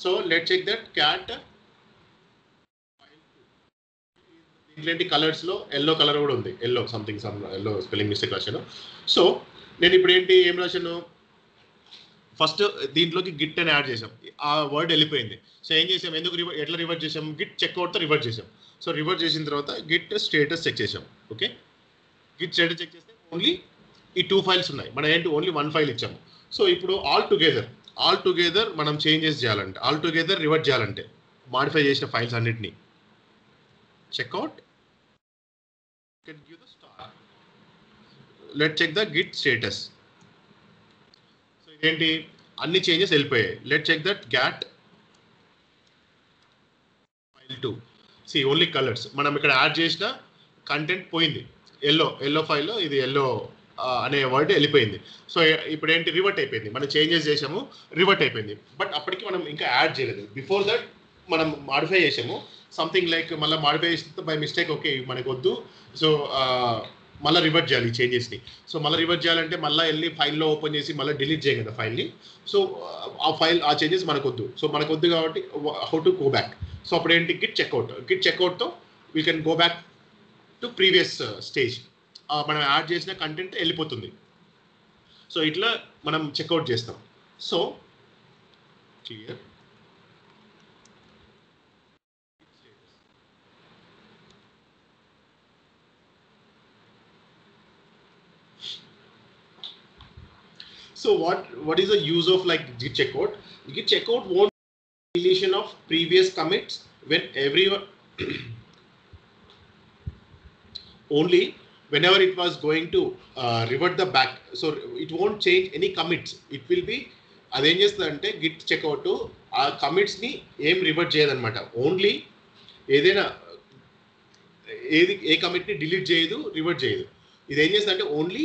So let check that cat. ఇట్లాంటి కలర్స్లో ఎల్లో కలర్ కూడా ఉంది, yellow something yellow spelling mistake రాశాను. సో నేను ఇప్పుడు ఏం రాశాను, ఫస్ట్ దీంట్లోకి గిట్ అని యాడ్ చేసాం, ఆ వర్డ్ వెళ్ళిపోయింది. సో ఏం చేసాం, ఎట్లా రివర్ట్ చేసాం, గిట్ చెక్అవుట్తో రివర్ట్ చేసాం. సో రివర్ట్ చేసిన తర్వాత గిట్ స్టేటస్ చెక్ చేసాం. ఓకే, గిట్ స్టేటస్ చెక్ చేస్తే ఓన్లీ ఈ 2 ఫైల్స్ ఉన్నాయి, మనం ఏంటి ఓన్లీ 1 ఫైల్ ఇచ్చాము. సో ఇప్పుడు ఆల్ టుగెదర్ మనం చేంజెస్ చేయాలంటే, ఆల్ టుగెదర్ రివర్ట్ చేయాలంటే మాడిఫై చేసిన ఫైల్స్ అన్నిటినీ checkout, let check the git status. So ఇదేంటి, అన్ని చేంజెస్ వెళ్ళిపోయాయి. Let check that cat file 2. See only colours, మనం ఇక్కడ యాడ్ చేసిన కంటెంట్ పోయింది, ఎల్లో ఫైల్లో ఇది ఎల్లో అనే వర్డ్ వెళ్ళిపోయింది. సో ఇప్పుడు ఏంటి, రివర్ట్ అయిపోయింది, మనం చేంజెస్ చేసాము, రివర్ట్ అయిపోయింది. బట్ అప్పటికి మనం ఇంకా యాడ్ చేయలేదు, బిఫోర్ దట్ మనం మాడిఫై చేసాము సంథింగ్ లైక్, మళ్ళీ మాడిఫై చేసిన బై మిస్టేక్, ఓకే మనకు వద్దు, సో మళ్ళీ రివర్ట్ చేయాలి ఈ చేంజెస్ని. సో మళ్ళీ రివర్ట్ చేయాలంటే మళ్ళీ వెళ్ళి ఫైల్లో ఓపెన్ చేసి మళ్ళీ డిలీట్ చేయం కదా ఫైల్ని. సో ఆ చేంజెస్ మనకు వద్దు కాబట్టి how to go back. So అప్పుడు ఏంటి, గిట్ చెక్అవుట్తో we can go back to previous stage. మనం యాడ్ చేసిన కంటెంట్ వెళ్ళిపోతుంది. సో ఇట్లా మనం చెక్అవుట్ చేస్తాం. So clear, so what is the use of like git checkout? Git checkout won't deletion of previous commits when everyone only whenever it was going to revert the back. So it won't change any commits. It will be అదేం చేస్తుందంటే Git checkout ఆ కమిట్స్ని ఏం revert చేయదన్నమాట. Only ఏదైనా ఏ కమిట్ని delete చేయదు, revert చేయదు. ఇది ఏం చేస్తుందంటే ఓన్లీ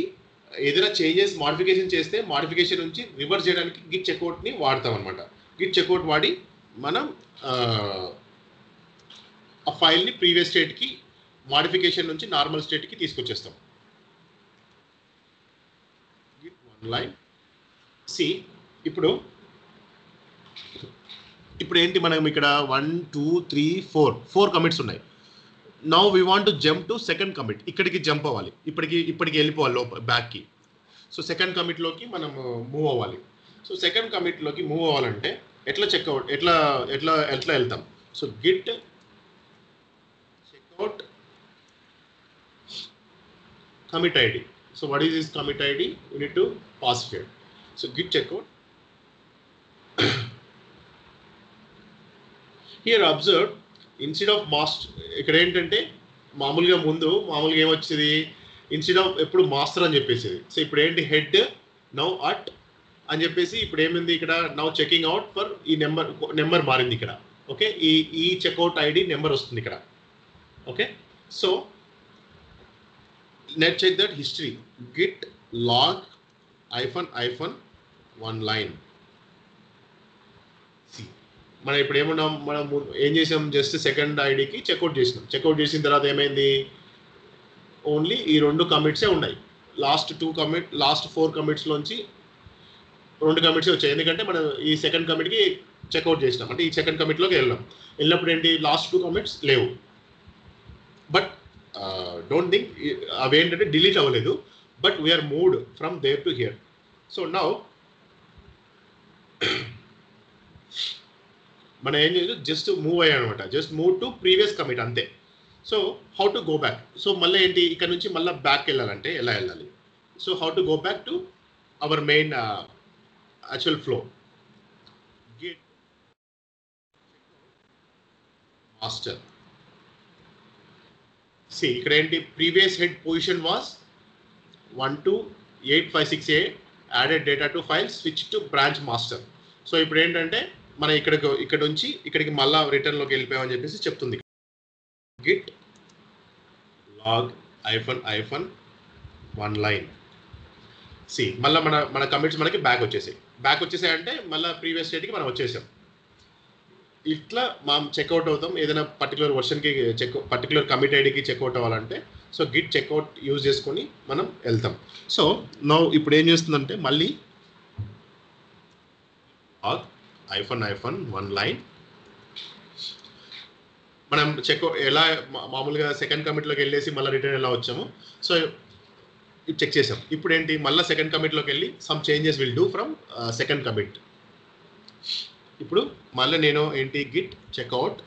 ఏదైనా చేంజెస్ మాడిఫికేషన్ చేస్తే మాడిఫికేషన్ నుంచి రివర్స్ చేయడానికి గిట్ చెక్అవుట్ని వాడతాం అనమాట. గిట్ చెక్అవుట్ వాడి మనం ఆ ఫైల్ని ప్రీవియస్ స్టేట్కి మాడిఫికేషన్ నుంచి నార్మల్ స్టేట్కి తీసుకొచ్చేస్తాం. Git one line see. ఇప్పుడు ఏంటి, మనం ఇక్కడ 1 2 3 4 కమిట్స్ ఉన్నాయి. Now we want to jump to second commit. ఇక్కడికి జంప్ అవ్వాలి, ఇప్పటికి వెళ్ళిపోవాలి బ్యాక్కి. సో సెకండ్ కమిట్లోకి మనం మూవ్ అవ్వాలి. సో సెకండ్ కమిట్లోకి మూవ్ అవ్వాలంటే ఎట్లా చెక్అవుట్ ఎట్లా వెళ్తాం. So git checkout commit ID. So what is this commit ID? You need to pass here. So git checkout. Here observe, instead of master, ఇక్కడ ఏంటంటే మామూలుగా ఏమొచ్చేది, instead of ఎప్పుడు master అని చెప్పేసి. సో ఇప్పుడు ఏంటి, హెడ్ నౌ అట్ అని చెప్పేసి ఇప్పుడు ఏమైంది, ఇక్కడ నౌ చెకింగ్ అవుట్ ఫర్ ఈ నెంబర్ మారింది ఇక్కడ. ఓకే, ఈ చెక్అవుట్ ఐడి నెంబర్ వస్తుంది ఇక్కడ. Okay, so let's check that history. Git log -, one line. See, మనం ఇప్పుడు ఏమన్నాం, మనం ఏం చేసాం, జస్ట్ సెకండ్ ఐడికి చెక్అవుట్ చేసినాం. చెక్అవుట్ చేసిన తర్వాత ఏమైంది, ఓన్లీ ఈ 2 కమిట్సే ఉన్నాయి. లాస్ట్ 4 కమిట్స్లోంచి 2 కమిట్సే వచ్చాయి. ఎందుకంటే మనం ఈ సెకండ్ కమిట్కి చెక్అవుట్ చేసినాం, అంటే ఈ సెకండ్ కమిట్లోకి వెళ్ళినప్పుడు ఏంటి, లాస్ట్ 2 కమిట్స్ లేవు. బట్ డోంట్ థింక్ అవి ఏంటంటే డిలీట్ అవ్వలేదు, but we're moved from there to here. So now మనం ఏం చేయదు, జస్ట్ మూవ్ అయ్యాం అనమాట. Just move to previous commit అంతే. So how to go back, so మళ్ళీ ఏంటి, ఇక్కడ నుంచి మళ్ళీ బ్యాక్ వెళ్ళాలంటే ఎలా వెళ్ళాలి, so how to go back to our main actual flow. Git master. See ఇక్కడ ఏంటి, previous head position was 12856A, added data to file, switch two branch master. So ఇప్పుడు ఏంటంటే మనం ఇక్కడ నుంచి ఇక్కడికి మళ్ళీ రిటర్న్లోకి వెళ్ళిపోయామని చెప్పేసి చెప్తుంది. Git log -, one line. See మళ్ళీ మన కమిట్స్ మనకి బ్యాక్ వచ్చేసాయి అంటే మళ్ళీ ప్రీవియస్ స్టేట్కి మనం వచ్చేసాం. ఇట్లా మనం చెక్అవుట్ అవుతాం ఏదైనా పర్టికులర్ వర్షన్కి, పర్టికులర్ కమిట్ ఐడికి చెక్అవుట్ అవ్వాలంటే. సో గిట్ చెక్అవుట్ యూజ్ చేసుకొని మనం వెళ్తాం. సో నౌ ఇప్పుడు ఏం చేస్తుందంటే మళ్ళీ లాగ్ -, one line. మనం ఎలా మామూలుగా సెకండ్ కమిట్లోకి వెళ్ళేసి మళ్ళీ రిటర్న్ ఎలా వచ్చాము, సో ఇది చెక్ చేసాం. ఇప్పుడు ఏంటి, మళ్ళీ సెకండ్ కమిట్లోకి వెళ్ళి some changes will do from second commit. ఇప్పుడు మళ్ళీ నేను ఏంటి, గిట్ చెక్అవుట్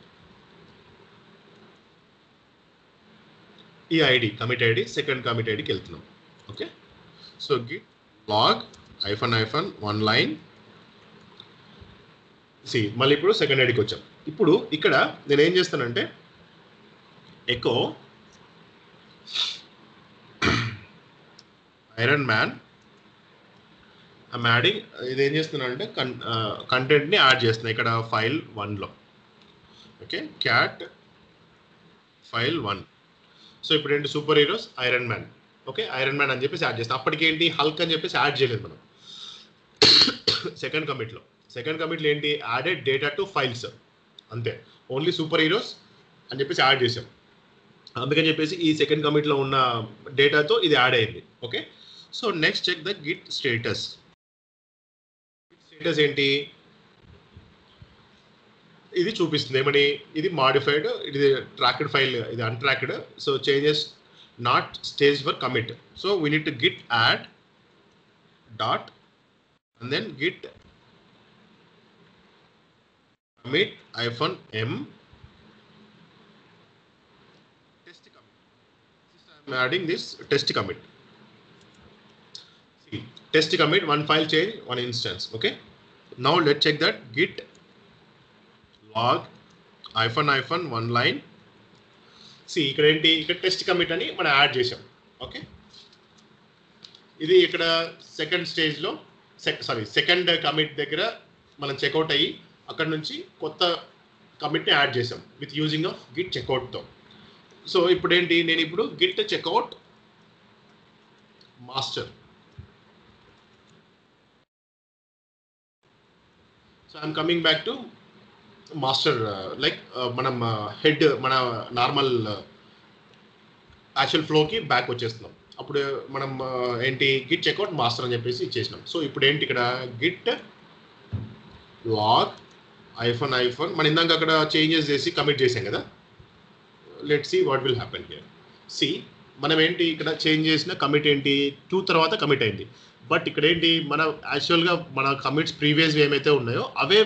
ఈ ID, commit ID, second commit ఐడికి వెళ్తున్నాం. Okay, so git log -, one line. See మళ్ళీ ఇప్పుడు సెకండ్ ఐడికి వచ్చాం. ఇప్పుడు ఇక్కడ నేను ఏం చేస్తానంటే echo Iron Man, I'm adding, ఇది ఏం చేస్తున్నానంటే కంటెంట్ని యాడ్ చేస్తున్నా ఇక్కడ ఫైల్ 1లో. Okay, cat file 1. సో ఇప్పుడు ఏంటి, super heroes Iron Man. Okay, Iron Man అని చెప్పేసి యాడ్ చేస్తాం. అప్పటికి ఏంటి, హల్క్ అని చెప్పేసి యాడ్ చేయలేదు మనం సెకండ్ కమిట్లో. సెకండ్ కమిట్లో ఏంటి, యాడెడ్ డేటా టు ఫైల్స్ అంతే, ఓన్లీ సూపర్ హీరోస్ అని చెప్పేసి యాడ్ చేసాం. అందుకని చెప్పేసి ఈ సెకండ్ కమిట్లో ఉన్న డేటాతో ఇది యాడ్ అయింది. Okay, so next check the git status. Status ఏంటి, ఇది చూపిస్తుంది ఏమని, ఇది మాడిఫైడ్, ఇది ట్రాక్డ్ ఫైల్, ఇది untracked. So changes not stage for commit. So we need to git add dot and then git commit -m test commit. I am adding this test commit. See, test commit, one file change, one instance. Okay, now let's check that git log -, one line. See ఇక్కడ ఏంటి, ఇక్కడ test commit అని మనం add చేసాం. Okay, ఇది ఇక్కడ second స్టేజ్లో second commit దగ్గర మనం చెక్అవుట్ అయ్యి అక్కడ నుంచి కొత్త కమిట్ని యాడ్ చేసాం విత్ యూజింగ్ ఆఫ్ గిట్ చెక్అవుట్తో. సో ఇప్పుడు ఏంటి, నేను ఇప్పుడు git checkout master. So I'm coming back to master, like మనం హెడ్, మన నార్మల్ యాక్చువల్ ఫ్లోకి బ్యాక్ వచ్చేస్తున్నాం. అప్పుడు మనం ఏంటి, గిట్ చెక్అవుట్ మాస్టర్ అని చెప్పేసి ఇచ్చేసినాం. సో ఇప్పుడు ఏంటి, ఇక్కడ గిట్ లాగ్ -, మనం ఇందాక అక్కడ చేంజెస్ చేసి కమిట్ చేసాం కదా. Let's see what will happen here. See మనం ఏంటి, ఇక్కడ చేంజ్ చేసిన కమిట్ ఏంటి, 2 తర్వాత కమిట్ అయింది. బట్ ఇక్కడ ఏంటి, మన యాక్చువల్గా మన కమిట్స్ ప్రీవియస్ ఏమైతే ఉన్నాయో అవే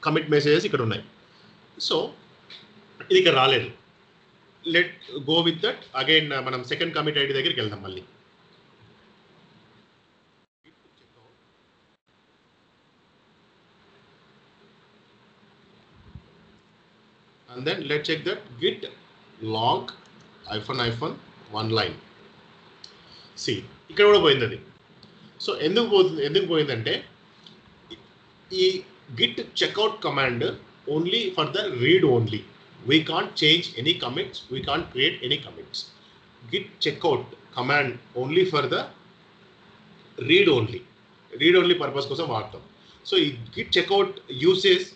కమిట్ మెసేజెస్ ఇక్కడ ఉన్నాయి. సో ఇది ఇక్కడ రాలేదు. Let go with that again. మనం సెకండ్ కమిట్ ఐడి దగ్గరికి వెళ్దాం మళ్ళీ. And then let's check that git log -, one line. See, ఇక్కడ కూడా పోయింది అది. సో ఎందుకు పోయిందంటే ఈ git checkout command only for the read only. We can't change any commits. We can't create any commits. git checkout command only for the read only purpose కోసం వాడతాం. So ఈ గిట్ చెక్అవుట్ యూసేజ్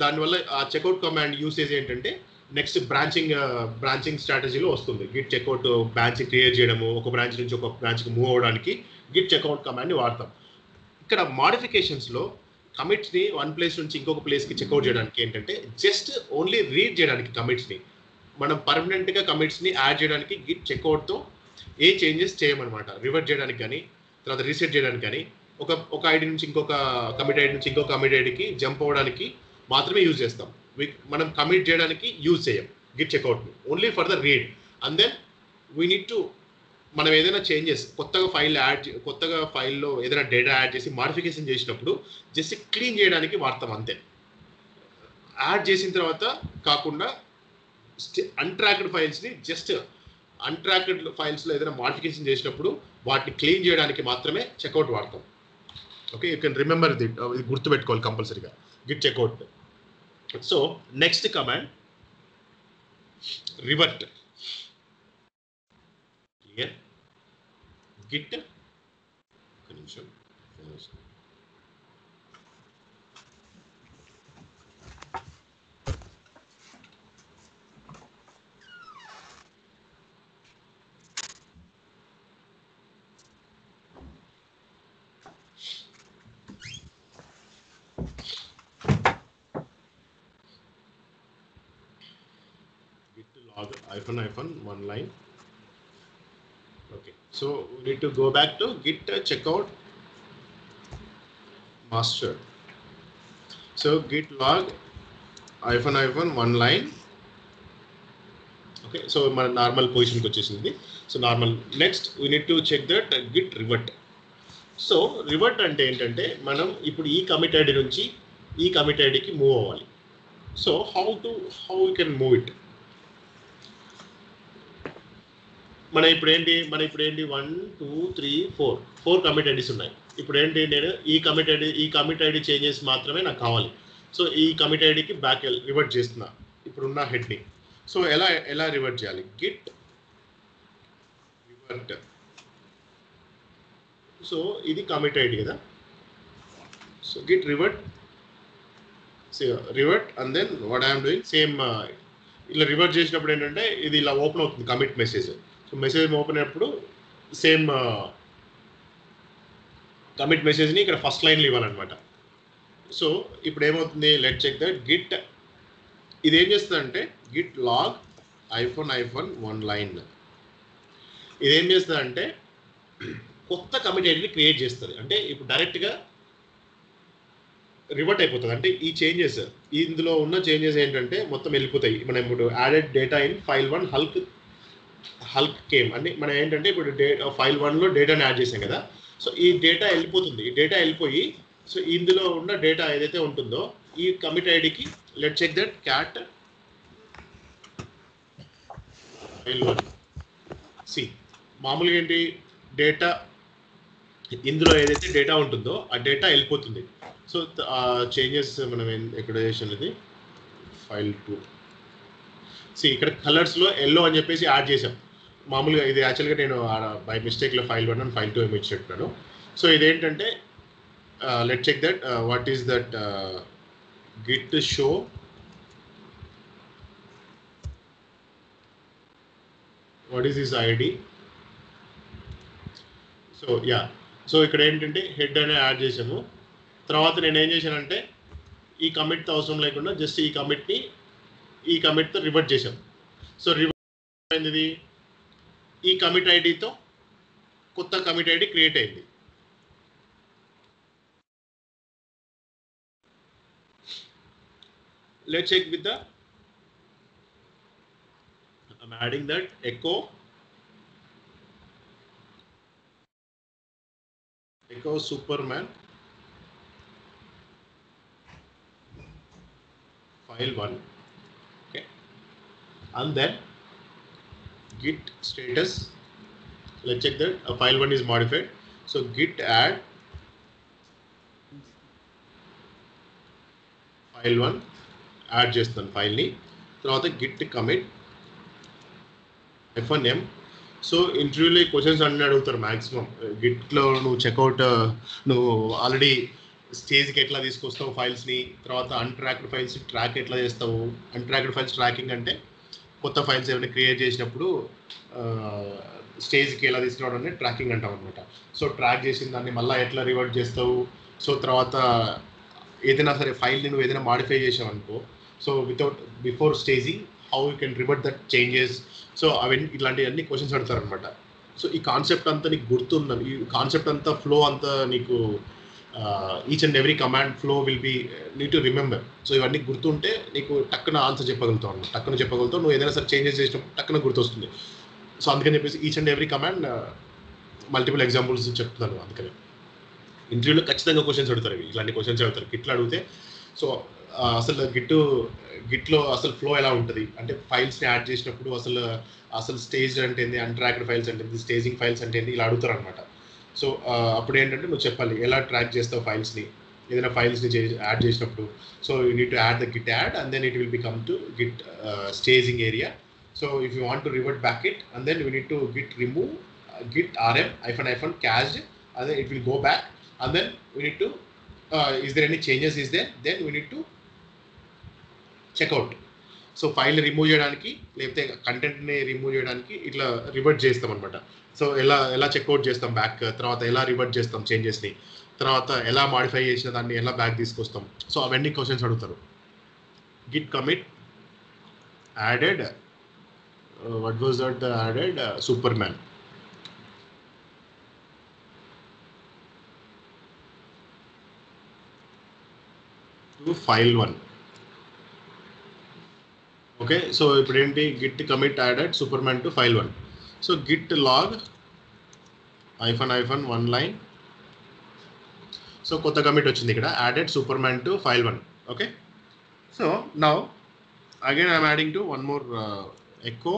దానివల్ల ఆ checkout command usage ఏంటంటే next branching స్ట్రాటజీలో వస్తుంది. Git checkout branch create చేయడము, ఒక బ్రాంచ్ నుంచి ఒక బ్రాంచ్కి మూవ్ అవ్వడానికి గిట్ చెక్అవుట్ కమాండ్ని వాడతాం. ఇక్కడ మాడిఫికేషన్స్లో కమిట్స్ని వన్ ప్లేస్ నుంచి ఇంకొక ప్లేస్కి చెక్అవుట్ చేయడానికి ఏంటంటే జస్ట్ ఓన్లీ రీడ్ చేయడానికి కమిట్స్ని మనం పర్మనెంట్గా కమిట్స్ని యాడ్ చేయడానికి గిట్ చెక్అవుట్తో ఏ చేంజెస్ చేయమన్నమాట. రివర్ట్ చేయడానికి కానీ తర్వాత రీసెట్ చేయడానికి కానీ ఒక ఐడి నుంచి ఇంకొక కమిట్ ఐడి నుంచి ఇంకొక కమిట్ ఐడికి జంప్ అవ్వడానికి మాత్రమే యూజ్ చేస్తాం. మనం కమిట్ చేయడానికి యూజ్ చేయం గిట్ చెక్అవుట్ని, only for the read. And then we need to మనం ఏదైనా చేంజెస్ కొత్తగా ఫైల్లో ఏదైనా డేటా యాడ్ చేసి మాడిఫికేషన్ చేసినప్పుడు జస్ట్ క్లీన్ చేయడానికి వాడతాం అంతే. యాడ్ చేసిన తర్వాత కాకుండా అన్ట్రాక్డ్ ఫైల్స్ని జస్ట్ అన్ట్రాక్డ్ ఫైల్స్లో ఏదైనా మాడిఫికేషన్ చేసినప్పుడు వాటిని క్లీన్ చేయడానికి మాత్రమే చెక్అవుట్ వాడతాం. Okay, you can remember it, ఇది గుర్తుపెట్టుకోవాలి కంపల్సరీగా git checkout. So next command revert. Clear? Git ఒక నిమిషం log -one line. Okay, so we need to go back to git checkout master. So git log -one line. Okay, so మన normal పొజిషన్కి వచ్చేసింది. So normal. Next we need to check that git revert. So revert అంటే ఏంటంటే మనం ఇప్పుడు ఈ commit ID నుంచి ఈ కమిట్ ఐడికి మూవ్ అవ్వాలి. So how you can move it? మన ఇప్పుడు ఏంటి 1 2 3 4 కమిట్ ఐడీస్ ఉన్నాయి. ఇప్పుడు ఏంటి, నేను ఈ కమిట్ ఐడి చేంజెస్ మాత్రమే నాకు కావాలి. సో ఈ కమిట్ ఐడికి బ్యాక్ రివర్ట్ చేస్తున్నా ఇప్పుడున్న హెడ్ని. సో ఎలా రివర్ట్ చేయాలి? Git revert. సో ఇది కమిట్ ఐడి కదా. So git revert and then what I'm doing same. ఇలా రివర్ట్ చేసినప్పుడు ఏంటంటే ఇది ఇలా ఓపెన్ అవుతుంది commit message. So message open అయినప్పుడు సేమ్ కమిట్ మెసేజ్ని ఇక్కడ ఫస్ట్ లైన్లో ఇవ్వాలన్నమాట. సో ఇప్పుడు ఏమవుతుంది, లెట్ చెక్ దట్ గిట్ ఇది ఏం చేస్తుందంటే గిట్ లాగ్ -one line. ఇదేం చేస్తుందంటే కొత్త కమిట్ ఐడిని క్రియేట్ చేస్తుంది. అంటే ఇప్పుడు డైరెక్ట్గా రివర్ట్ అయిపోతుంది. అంటే ఈ చేంజెస్ ఇందులో ఉన్న చేంజెస్ ఏంటంటే మొత్తం వెళ్ళిపోతాయి. మనం ఇప్పుడు added data in file1 Hulk came అంటే మనం ఏంటంటే ఇప్పుడు ఫైల్ 1లో డేటాని యాడ్ చేసాం కదా. సో ఈ డేటా వెళ్ళిపోతుంది. ఈ డేటా వెళ్ళిపోయి సో ఇందులో ఉన్న డేటా ఏదైతే ఉంటుందో ఈ కమిట్ ఐడికి let check that cat file1. See మామూలుగా ఏంటి, డేటా ఇందులో ఏదైతే డేటా ఉంటుందో ఆ డేటా వెళ్ళిపోతుంది. సో ఆ చేంజెస్ మనం ఎక్కడ చేసినది file2. సి ఇక్కడ కలర్స్లో ఎల్లో అని చెప్పేసి యాడ్ చేసాం. మామూలుగా ఇది యాక్చువల్గా నేను బై మిస్టేక్లో file1 అండ్ file2 ఏమి ఇచ్చేట్టున్నాను. సో ఇదేంటంటే let check that what is that git show what is this ID. So so ఇక్కడ ఏంటంటే హెడ్ అనే యాడ్ చేసాము. తర్వాత నేను ఏం చేశానంటే ఈ కమిట్తో అవసరం లేకుండా జస్ట్ ఈ కమిట్తో రివర్ట్ చేసాం. సో రివర్ట్ అయింది, ఈ కమిట్ ఐడితో కొత్త కమిట్ ఐడి క్రియేట్ అయింది. Let's check with the I'm adding that echo Superman file1. Okay, and then git status. Let's check that file1 is modified. So git add file1 add చేస్తాను ఫైల్ని. తర్వాత git commit F1M. So ఇంటర్వ్యూలో questions అన్నీ అడుగుతారు maximum. గిట్లో నువ్వు checkout, నువ్వు already స్టేజ్కి ఎట్లా తీసుకొస్తావు ఫైల్స్ని, తర్వాత అన్ట్రాక్డ్ ఫైల్స్ ట్రాక్ ఎట్లా చేస్తావు. అన్ట్రాక్డ్ ఫైల్స్ ట్రాకింగ్ అంటే కొత్త ఫైల్స్ ఏమైనా క్రియేట్ చేసినప్పుడు స్టేజ్కి ఎలా తీసుకురావడం అనేది ట్రాకింగ్ అంటాం అనమాట. సో ట్రాక్ చేసిన దాన్ని మళ్ళీ ఎట్లా రివర్ట్ చేస్తావు. సో తర్వాత ఏదైనా సరే ఫైల్ని నువ్వు ఏదైనా మాడిఫై చేసావు అనుకో, so without before staging how you can revert that changes. So అవన్నీ ఇట్లాంటివన్నీ క్వశ్చన్స్ అడుగుతారనమాట. సో ఈ కాన్సెప్ట్ అంతా నీకు గుర్తుందని, ఈ కాన్సెప్ట్ అంతా ఫ్లో అంతా నీకు each and every command flow will be need to remember. So ఇవన్నీ గుర్తుంటే నీకు టక్కున ఆన్సర్ చెప్పగలుగుతావు అన్నమాట. టక్కున చెప్పగలుగుతావు. నువ్వు ఏదైనా సరే చేంజెస్ చేసినప్పుడు టక్కున గుర్తొస్తుంది. సో అందుకని చెప్పేసి each and every command multiple examples చెప్తున్నాను. అందుకని ఇంటర్వ్యూలో ఖచ్చితంగా క్వశ్చన్స్ అడుగుతారు. ఇలాంటి క్వశ్చన్స్ అడుగుతారు. గిట్లో అడిగితే సో అసలు గిట్లో అసలు ఫ్లో ఎలా ఉంటుంది అంటే ఫైల్స్ని యాడ్ చేసినప్పుడు అసలు స్టేజ్ అంటే ఏంది, అన్ట్రాక్డ్ ఫైల్స్ అంటే ఏంది, స్టేజింగ్ ఫైల్స్ అంటే ఏంది, ఇలా అడుగుతారు అనమాట. సో అప్పుడు ఏంటంటే నువ్వు చెప్పాలి ఎలా ట్రాక్ చేస్తావు ఫైల్స్ని, ఏదైనా ఫైల్స్ని యాడ్ చేసినప్పుడు. So you need to add the git add and then it will become to git staging area. So if you want to revert back it and then you need to git remove git rm --- cached and then it will go back and then we need to is there any changes is there, then we need to check out. So file remove చేయడానికి లేకపోతే కంటెంట్ని remove చేయడానికి ఇట్లా revert చేస్తాం అనమాట. So ఎలా checkout చేస్తాం back, తర్వాత ఎలా రివర్ట్ చేస్తాం చేంజెస్ని, తర్వాత ఎలా మాడిఫై చేసిన దాన్ని ఎలా బ్యాక్ తీసుకొస్తాం. సో అవన్నీ క్వశ్చన్స్ అడుగుతారు. Git commit added what was that added Superman to file 1. Okay, so ఇప్పుడు ఏంటి git commit added Superman to file 1. So git log -1 line. So కొత్త కమిట్ వచ్చింది ఇక్కడ, added Superman to file 1. Okay, so now again I'm adding to one more echo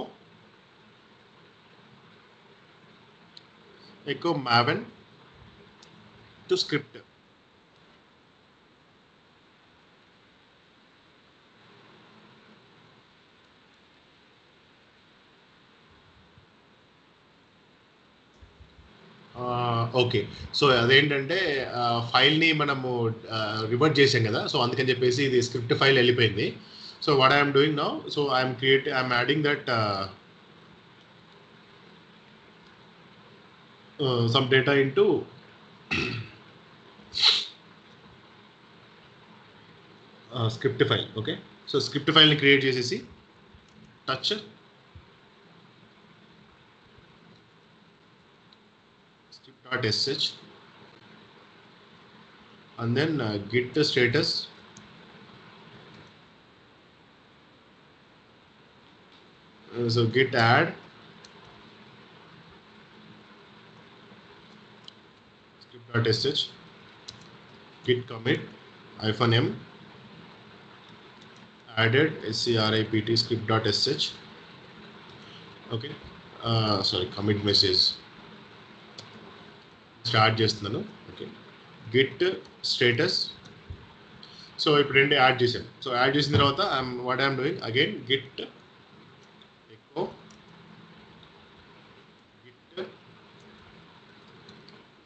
maven to script. Okay, so అదేంటంటే ఫైల్ని మనము revert చేసాం కదా, so అందుకని చెప్పేసి ఇది స్క్రిప్ట్ ఫైల్ వెళ్ళిపోయింది. So what I'm doing now, so I'm adding that some data into script file. Okay, so script file ni create chesesi touch script.sh and then git status, so git add script.sh, git commit -m added script script.sh. okay, sorry, commit message start చేస్తున్నాను. Okay, git status. So ఇప్పుడు ఏంటి add చేశాను. So add చేసిన తర్వాత what I'm doing again git echo git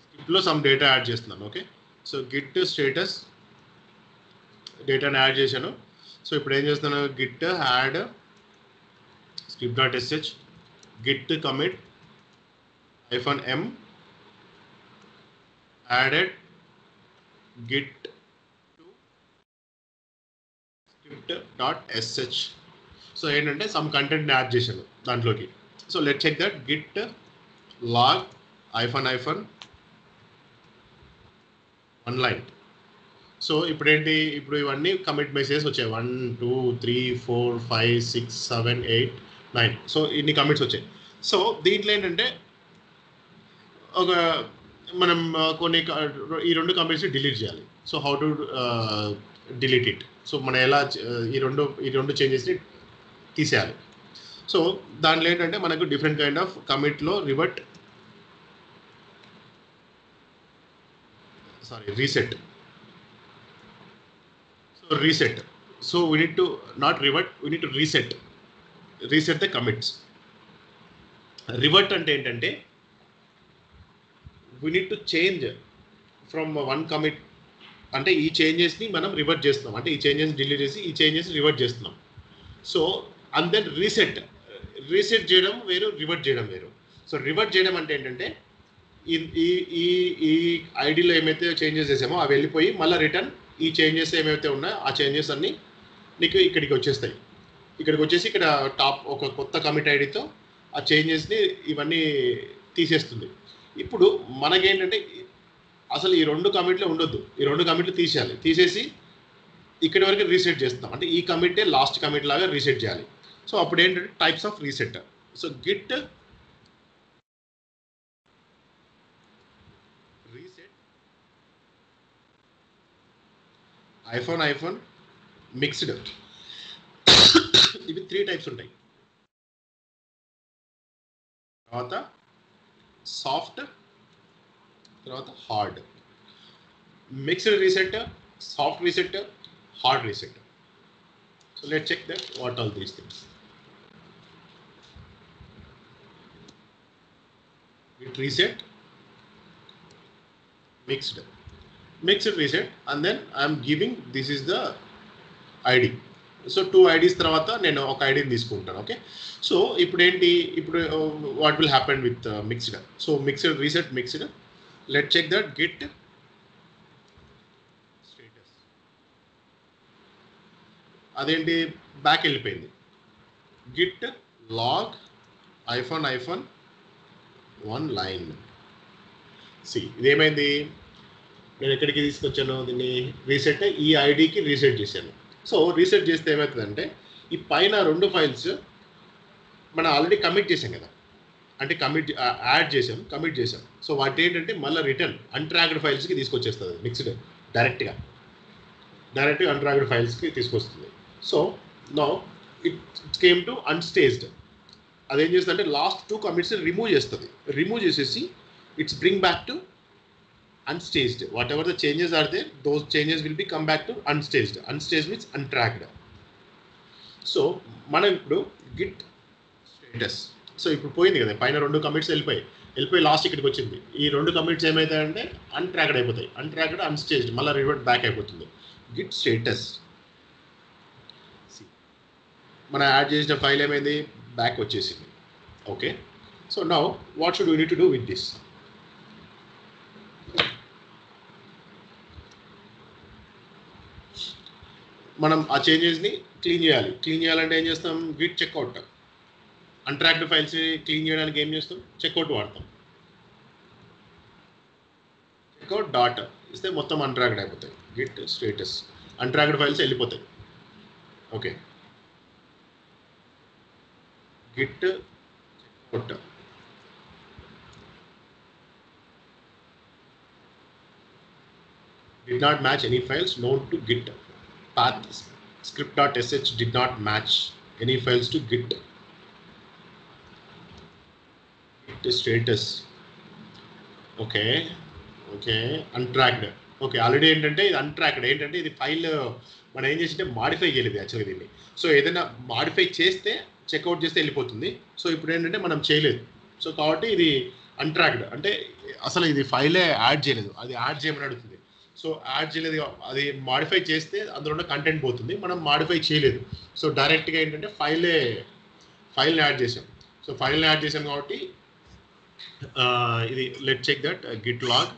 స్క్రిప్ట్లో some data add చేస్తున్నాను. Okay, so git status డేటాని add చేశాను. సో ఇప్పుడు ఏం చేస్తున్నాను, git add script.sh, git commit -m added git to script.sh. So ఏంటంటే సమ్ కంటెంట్ని యాడ్ చేశాను దాంట్లోకి. So let check that git log -1 line. So ఇప్పుడు ఏంటి, ఇప్పుడు ఇవన్నీ కమిట్ మెసేజెస్ వచ్చాయి 1 2 3 4 5 6 7 8 9. సో ఇన్ని కమిట్స్ వచ్చాయి. సో దీంట్లో ఏంటంటే ఒక మనం కొన్ని ఈ 2 కమిట్స్ డిలీట్ చేయాలి. So how to delete it, so మనం ఎలా ఈ రెండు చేంజెస్ని తీసేయాలి. సో దాంట్లో ఏంటంటే మనకు డిఫరెంట్ కైండ్ ఆఫ్ కమిట్లో reset. So reset, so we need to not revert, we need to reset the commits. Revert అంటే ఏంటంటే we need to change from one commit, అంటే ఈ చేంజెస్ని మనం రివర్ట్ చేస్తున్నాం, అంటే ఈ చేంజెస్ డిలీట్ చేసి ఈ చేంజెస్ రివర్ట్ చేస్తున్నాం. So and then reset, reset చేయడం వేరు, రివర్ట్ చేయడం వేరు. సో రివర్ట్ చేయడం అంటే ఏంటంటే ఈ ఈ ఈ ఈ ఐడిలో ఏమైతే చేంజెస్ చేసామో అవి వెళ్ళిపోయి మళ్ళీ రిటర్న్ ఈ చేంజెస్ ఏమైతే ఉన్నాయో ఆ చేంజెస్ అన్నీ నీకు ఇక్కడికి వచ్చేస్తాయి. ఇక్కడికి వచ్చేసి ఇక్కడ టాప్ ఒక కొత్త కమిట్ ఐడితో ఆ చేంజెస్ని ఇవన్నీ తీసేస్తుంది. ఇప్పుడు మనకేంటంటే అసలు ఈ 2 కమిట్లు ఉండొద్దు, ఈ 2 కమిట్లు తీసేయాలి. తీసేసి ఇక్కడి వరకు రీసెట్ చేస్తాం, అంటే ఈ కమిటే లాస్ట్ కమిట్ లాగా రీసెట్ చేయాలి. సో అప్పుడు ఏంటంటే types of reset. So git reset hyphen mixed, ఇవి 3 టైప్స్ ఉంటాయి. తర్వాత సాఫ్ట్, తర్వాత hard. Mixed reset, soft reset, hard reset. So let check that what all these things. Git reset, mixed reset, and then I am giving this is the ID. So 2 IDs తర్వాత నేను ఒక ఐడిని తీసుకుంటాను. Okay, so ఇప్పుడు ఏంటి, ఇప్పుడు what will happen with mixed. So mixed reset mixed, let check that git status. అదేంటి back వెళ్ళిపోయింది. Git log hyphen 1 line. See ఇదేమైంది, నేను ఎక్కడికి తీసుకొచ్చాను దీన్ని, రీసెట్, ఈ ఐడికి రీసెట్ చేశాను. సో రీసెట్ చేస్తే ఏమవుతుందంటే ఈ పైన 2 ఫైల్స్ మనం ఆల్రెడీ కమిట్ చేసాం కదా, అంటే యాడ్ చేసాం, కమిట్ చేసాం. సో వాటి ఏంటంటే మళ్ళీ రిటర్న్ అన్ట్రాక్డ్ ఫైల్స్కి తీసుకొచ్చేస్తుంది. మిక్స్డ్ డైరెక్ట్గా అన్ట్రాక్డ్ ఫైల్స్కి తీసుకొస్తుంది. So now it came to unstaged. అదేం చేస్తుంది అంటే లాస్ట్ 2 కమిట్స్ రిమూవ్ చేస్తుంది. రిమూవ్ చేసేసి it's bring back to unstaged. Whatever the changes are there, those changes will be come back to unstaged. Unstaged means untracked. So మనం ఇప్పుడు Git status, so ఇప్పుడు పోయింది కదా, పైన 2 కమిట్స్ వెళ్ళిపోయి లాస్ట్ ఇక్కడికి వచ్చింది. ఈ 2 కమిట్స్ ఏమవుతాయంటే అన్ట్రాక్డ్ అయిపోతాయి, అన్ట్రాక్డ్ అన్స్టేజ్డ్, మళ్ళీ రివర్ట్ బ్యాక్ అయిపోతుంది. గిట్ స్టేటస్, మనం యాడ్ చేసిన ఫైల్ ఏమైంది, బ్యాక్ వచ్చేసింది. Okay, so now what should we need to do with this. మనం ఆ చేంజెస్ని క్లీన్ చేయాలంటే ఏం చేస్తాం, గిట్ చెక్అవుట్. అన్ట్రాక్డ్ ఫైల్స్ని క్లీన్ చేయడానికి ఏం చేస్తాం, చెక్అవుట్ వాడతాం. చెక్అవుట్ డాట్ ఇస్తే మొత్తం అన్ట్రాక్డ్ అయిపోతాయి. గిట్ స్టేటస్, అన్ట్రాక్డ్ ఫైల్స్ వెళ్ళిపోతాయి. Okay, git checkout, did not match any files known to git. Path script.sh did not match any files to git. Git status. Okay, untracked. Okay, already ఏంటంటే ఇది అన్ట్రాక్డ్, ఏంటంటే ఇది file మనం ఏం చేసింటే modify చేయలేదు యాక్చువల్గా దీన్ని. సో ఏదైనా మాడిఫై చేస్తే చెక్అవుట్ చేస్తే వెళ్ళిపోతుంది. సో ఇప్పుడు ఏంటంటే మనం చేయలేదు, సో కాబట్టి ఇది అన్ట్రాక్డ్, అంటే అసలు ఇది ఫైలే యాడ్ చేయలేదు, అది యాడ్ చేయమని అడుగుతుంది. సో యాడ్ చేయలేదు, అది మాడిఫై చేస్తే అందులో ఉన్న కంటెంట్ పోతుంది, మనం మాడిఫై చేయలేదు. సో డైరెక్ట్గా ఏంటంటే ఫైల్ని యాడ్ చేసాం. సో ఫైల్ని యాడ్ చేసాం కాబట్టి ఇది let check that git log.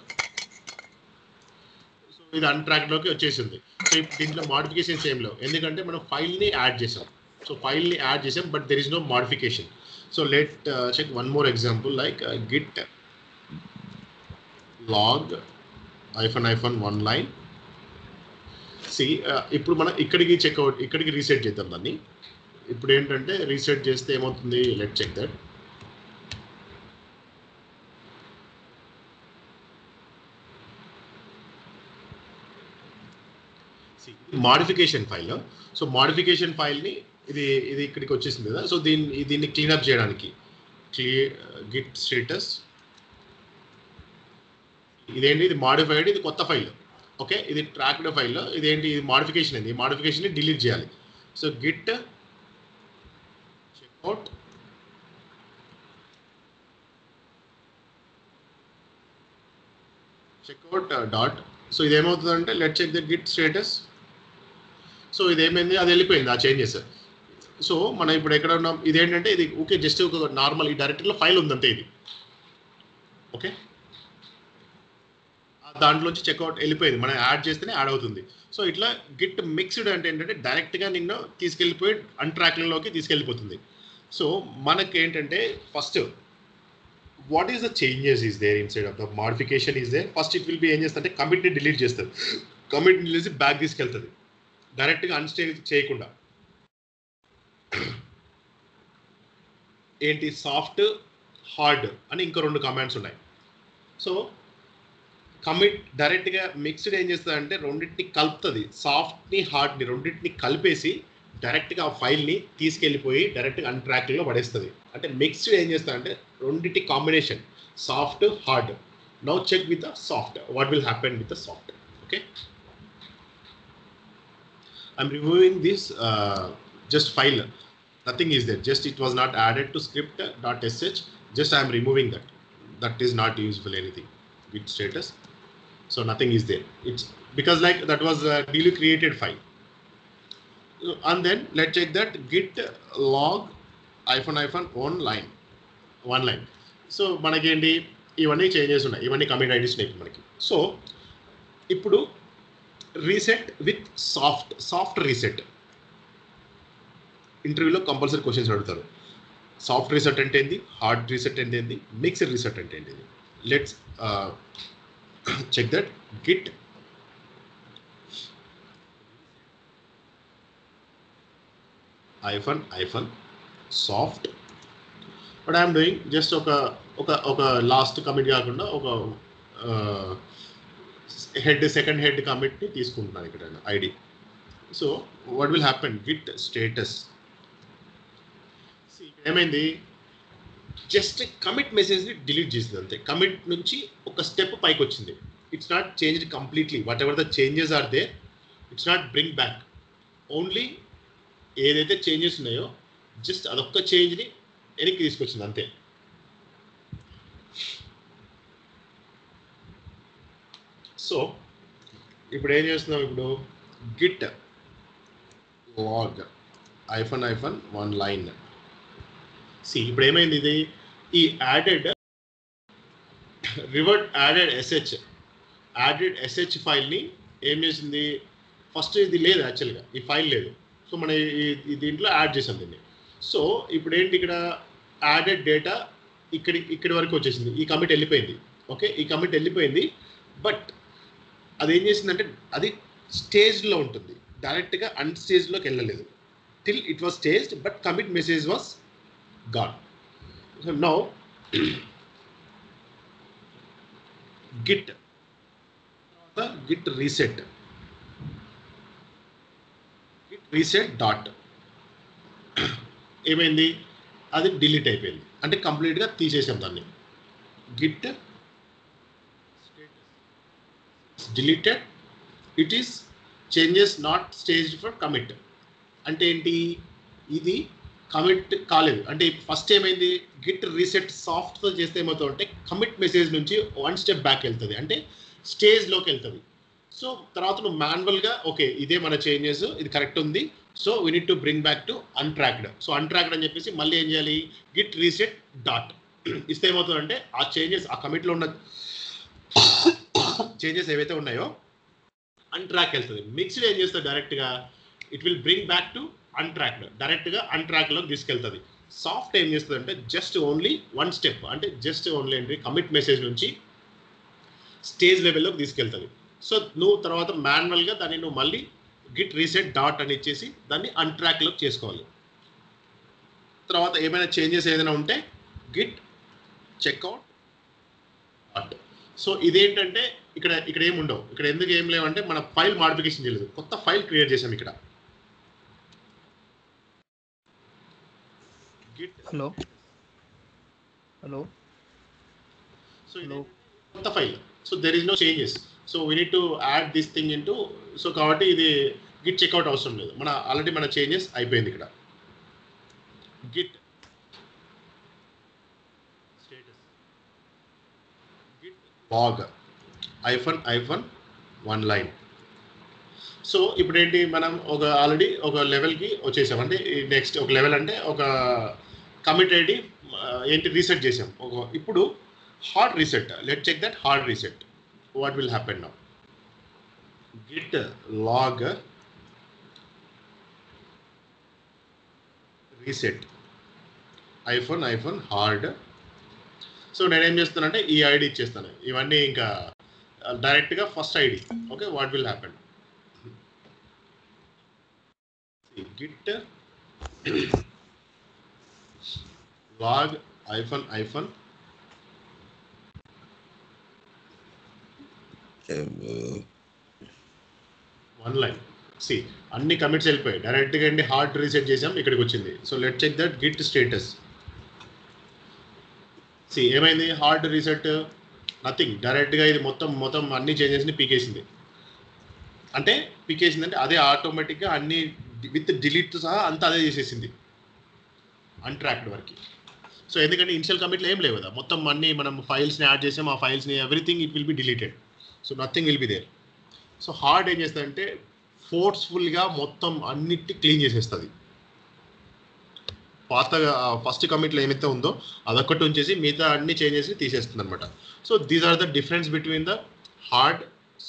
So ఇది అన్ట్రాక్డ్లోకి వచ్చేసింది. సో దీంట్లో మాడిఫికేషన్స్ ఏం లేవు, ఎందుకంటే మనం ఫైల్ని యాడ్ చేసాం. సో ఫైల్ని యాడ్ చేసాం, but there is no modification. So let check one more example, like git log hyphen 1 line. See ఇప్పుడు మనం ఇక్కడికి రీసెట్ చేద్దాం దాన్ని. ఇప్పుడు ఏంటంటే రీసెట్ చేస్తే ఏమవుతుంది, let check that. Modification file. So modification ఫైల్ని ఇది ఇక్కడికి వచ్చేసింది కదా. సో దీన్ని క్లీనప్ చేయడానికి గిట్ స్టేటస్, ఇదేంటి, ఇది మాడిఫైడ్, ఇది కొత్త ఫైల్. ఓకే, ఇది ట్రాక్డ్ ఫైల్, ఇదేంటి, ఇది మాడిఫికేషన్ అయింది, ఈ మాడిఫికేషన్ని డిలీట్ చేయాలి. So git checkout checkout dot. So ఇది ఏమవుతుందంటే let check the git status. So ఇది ఏమైంది, అది వెళ్ళిపోయింది ఆ చేంజెస్. సో మనం ఇప్పుడు ఎక్కడ ఉన్నాం, ఇదేంటంటే ఇది ఓకే జస్ట్ ఒక నార్మల్ ఈ డైరెక్టరీలో ఫైల్ ఉందంతే ఇది. ఓకే, దాంట్లోంచి చెక్అవుట్ వెళ్ళిపోయింది, మనం యాడ్ చేస్తేనే యాడ్ అవుతుంది. సో ఇట్లా గిట్ మిక్స్డ్ అంటే ఏంటంటే డైరెక్ట్గా నిన్ను తీసుకెళ్ళిపోయి అన్ట్రాక్లోకి తీసుకెళ్ళిపోతుంది. సో మనకి ఏంటంటే first what is the changes is there inside of the modification is there. First it will be ఏం చేస్తుంది అంటే కమిట్ని డిలీట్ చేస్తుంది, కమిట్ని డిలీట్ బ్యాక్ తీసుకెళ్తుంది డైరెక్ట్గా అన్స్టేజ్ చేయకుండా. ఏంటి సాఫ్ట్ హార్డ్ అని ఇంకో 2 కమాండ్స్ ఉన్నాయి. సో కమిట్ డైరెక్ట్గా మిక్స్డ్ ఏం చేస్తుంది అంటే రెండింటిని కలుపుతుంది, సాఫ్ట్ని హార్డ్ని రెండింటిని కలిపేసి డైరెక్ట్గా ఆ ఫైల్ని తీసుకెళ్ళిపోయి డైరెక్ట్గా అన్ట్రాక్లో పడేస్తుంది. అంటే మిక్స్డ్ ఏం చేస్తుంది అంటే రెండింటి combination soft hard. Now check with the soft, what will happen with the soft. Okay, I'm removing this just file, nothing is there, just it was not added to script.sh, just I am removing that, that is not useful anything. Git status, so nothing is there, it's because like that was a newly created file. And then let's check that git log -one line. So మనకేంటి ఇవన్నీ changes ఉన్నాయి, ఇవన్నీ commit IDs ఉన్నాయి మనకి. So ఇప్పుడు reset with soft reset ఇంటర్వ్యూలో compulsory questions అడుగుతారు. Soft reset అంటే ఏంది, హార్డ్ రీసెట్ అంటే ఏంది, మిక్స్డ్ రీసెట్ అంటే ఏంటిది. Let's check that git -, soft. But I'm doing just ఒక లాస్ట్ కమిట్ కాకుండా ఒక సెకండ్ హెడ్ కమిట్ని తీసుకుంటున్నాను ఇక్కడ ID. So what will happen, git status ఏమైంది, జస్ట్ కమిట్ మెసేజ్ని డిలీట్ చేసింది అంతే. కమిట్ నుంచి ఒక స్టెప్ పైకి వచ్చింది, it's not changed completely, whatever the changes are there it's not bring back, only ఏదైతే చేంజెస్ ఉన్నాయో జస్ట్ అదొక్క చేంజ్ని వెనక్కి తీసుకొచ్చింది అంతే. సో ఇప్పుడు ఏం చేస్తున్నాం, ఇప్పుడు git log -one line. See ఇప్పుడు ఏమైంది, ఇది ఈ యాడెడ్ రివర్ట్ యాడెడ్ ఎస్హెచ్ ఫైల్ని ఏం చేసింది, ఫస్ట్ ఇది లేదు యాక్చువల్గా ఈ ఫైల్ లేదు, సో మన ఈ దీంట్లో యాడ్ చేసాం దీన్ని. సో ఇప్పుడు ఏంటి ఇక్కడ యాడెడ్ డేటా ఇక్కడి వరకు వచ్చేసింది, ఈ కమిట్ వెళ్ళిపోయింది. ఓకే, ఈ కమిట్ వెళ్ళిపోయింది, బట్ అది ఏం చేసిందంటే అది స్టేజ్లో ఉంటుంది, డైరెక్ట్గా అన్స్టేజ్లోకి వెళ్ళలేదు. Till it was staged but commit message was gone. So now git reset dot ఏమైంది, అది డిలీట్ అయిపోయింది, అంటే కంప్లీట్గా తీసేసాం దాన్ని. Git deleted, it is changes not staged for commit. అంటే ఏంటి, ఇది కమిట్ కాలేదు. అంటే ఫస్ట్ ఏమైంది, గిట్ రీసెట్ సాఫ్ట్తో చేస్తే ఏమవుతుందంటే కమిట్ మెసేజ్ నుంచి 1 స్టెప్ బ్యాక్ వెళ్తుంది, అంటే స్టేజ్లోకి వెళ్తుంది. సో తర్వాత నువ్వు మాన్యువల్గా ఓకే ఇదే మన చేంజెస్, ఇది కరెక్ట్ ఉంది, so we need to bring back to untracked. So untracked అని చెప్పేసి మళ్ళీ ఏం చేయాలి, గిట్ రీసెట్ డాట్ ఇస్తే ఏమవుతుందంటే ఆ చేంజెస్, ఆ కమిట్లో ఉన్న చేంజెస్ ఏవైతే ఉన్నాయో అన్ట్రాక్ వెళ్తుంది. మిక్స్డ్ ఏం చేస్తుంది, డైరెక్ట్గా it will bring back to untracked, డైరెక్ట్గా అన్ట్రాక్లోకి తీసుకెళ్తుంది. సాఫ్ట్ ఏం చేస్తుంది అంటే జస్ట్ ఓన్లీ 1 స్టెప్, అంటే జస్ట్ ఓన్లీ ఏంటి కమిట్ మెసేజ్ నుంచి స్టేజ్ లెవెల్లోకి తీసుకెళ్తుంది. సో నువ్వు తర్వాత మాన్యువల్గా దాన్ని నువ్వు మళ్ళీ గిట్ రీసెట్ డాట్ అని ఇచ్చేసి దాన్ని అన్ట్రాక్లోకి చేసుకోవాలి. తర్వాత ఏమైనా చేంజెస్ ఏదైనా ఉంటే గిట్ చెక్అవుట్ డాట్. సో ఇదేంటంటే ఇక్కడ ఏమి ఉండవు, ఇక్కడ ఎందుకు ఏం లేవంటే మన ఫైల్ మాడిఫికేషన్ చేయలేదు, కొత్త ఫైల్ క్రియేట్ చేసాం ఇక్కడ. హలో సో కొత్త file, so there is no changes, so we need to add this thing into. So కాబట్టి ఇది గిట్ చెక్అవుట్ అవసరం లేదు, ఆల్రెడీ మన చేంజెస్ అయిపోయింది ఇక్కడ. Git status git log hyphen 1 line. So ఇప్పుడు ఏంటి, మనం ఒక ఆల్రెడీ ఒక లెవెల్కి వచ్చేసాం. అంటే నెక్స్ట్ ఒక లెవెల్ అంటే ఒక కమిట్ ఐడి ఏంటి రీసెట్ చేసాం. ఇప్పుడు hard reset, let check that hard reset. What will happen now? Git log reset hyphen hard. So నేనేం చేస్తానంటే ఈ ఐడి ఇచ్చేస్తాను. ఇవన్నీ ఇంకా డైరెక్ట్గా first ID. Okay, what will happen? Git log hyphen 1 line. See అన్ని కమిట్స్ వెళ్ళిపోయాయి డైరెక్ట్గా అండి. హార్డ్ రీసెట్ చేసాం, ఇక్కడికి వచ్చింది. So let check that git status. See ఏమైంది? హార్డ్ రీసెట్ నథింగ్, డైరెక్ట్గా ఇది మొత్తం అన్ని చేంజెస్ని పీకేసింది. అంటే పీకేసింది అంటే అదే ఆటోమేటిక్గా అన్ని విత్ డిలీట్ సహా అంతా అదే చేసేసింది అన్ట్రాక్డ్ వరకు. సో ఎందుకంటే ఇనిషియల్ కమిట్లో ఏం లేవు కదా, మొత్తం అన్ని మనం ఫైల్స్ని యాడ్ చేసాం, ఆ ఫైల్స్ని everything it will be deleted. So nothing will be there. So hard ఏం చేస్తుందంటే ఫోర్స్ఫుల్గా మొత్తం అన్నిటి క్లీన్ చేసేస్తుంది. పాతగా ఫస్ట్ కమిట్లో ఏమైతే ఉందో అదొక్కటి ఉంచేసి మిగతా అన్ని చేంజెస్ తీసేస్తుంది అనమాట. So these are the difference between the hard,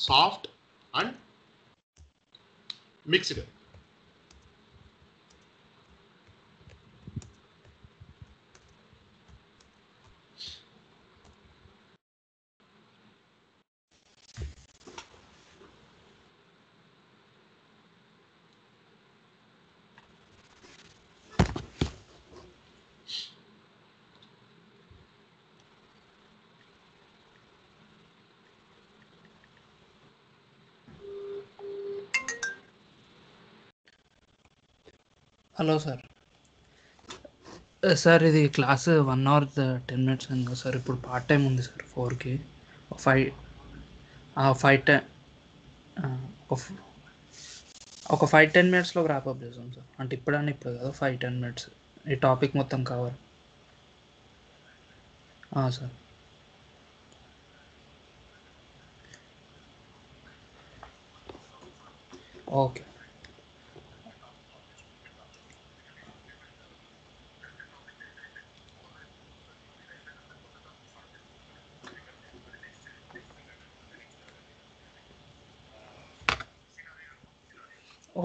soft and mixed. Hello sir. Sir ఇది క్లాస్ 1 అవర్ 10 minutes కదా సార్. ఇప్పుడు పార్ట్ టైం ఉంది సార్ 4కి. 5-10 minutesలో ర్యాపప్ చేస్తాం సార్. అంటే ఇప్పుడు కదా 5-10 minutes ఈ టాపిక్ మొత్తం cover. Sir okay.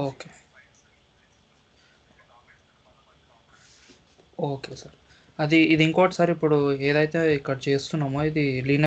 Okay okay sir. ఇది ఇంకోటి సార్, ఇప్పుడు ఏదైతే ఇక్కడ చేస్తున్నామో ఇది లీనక్స్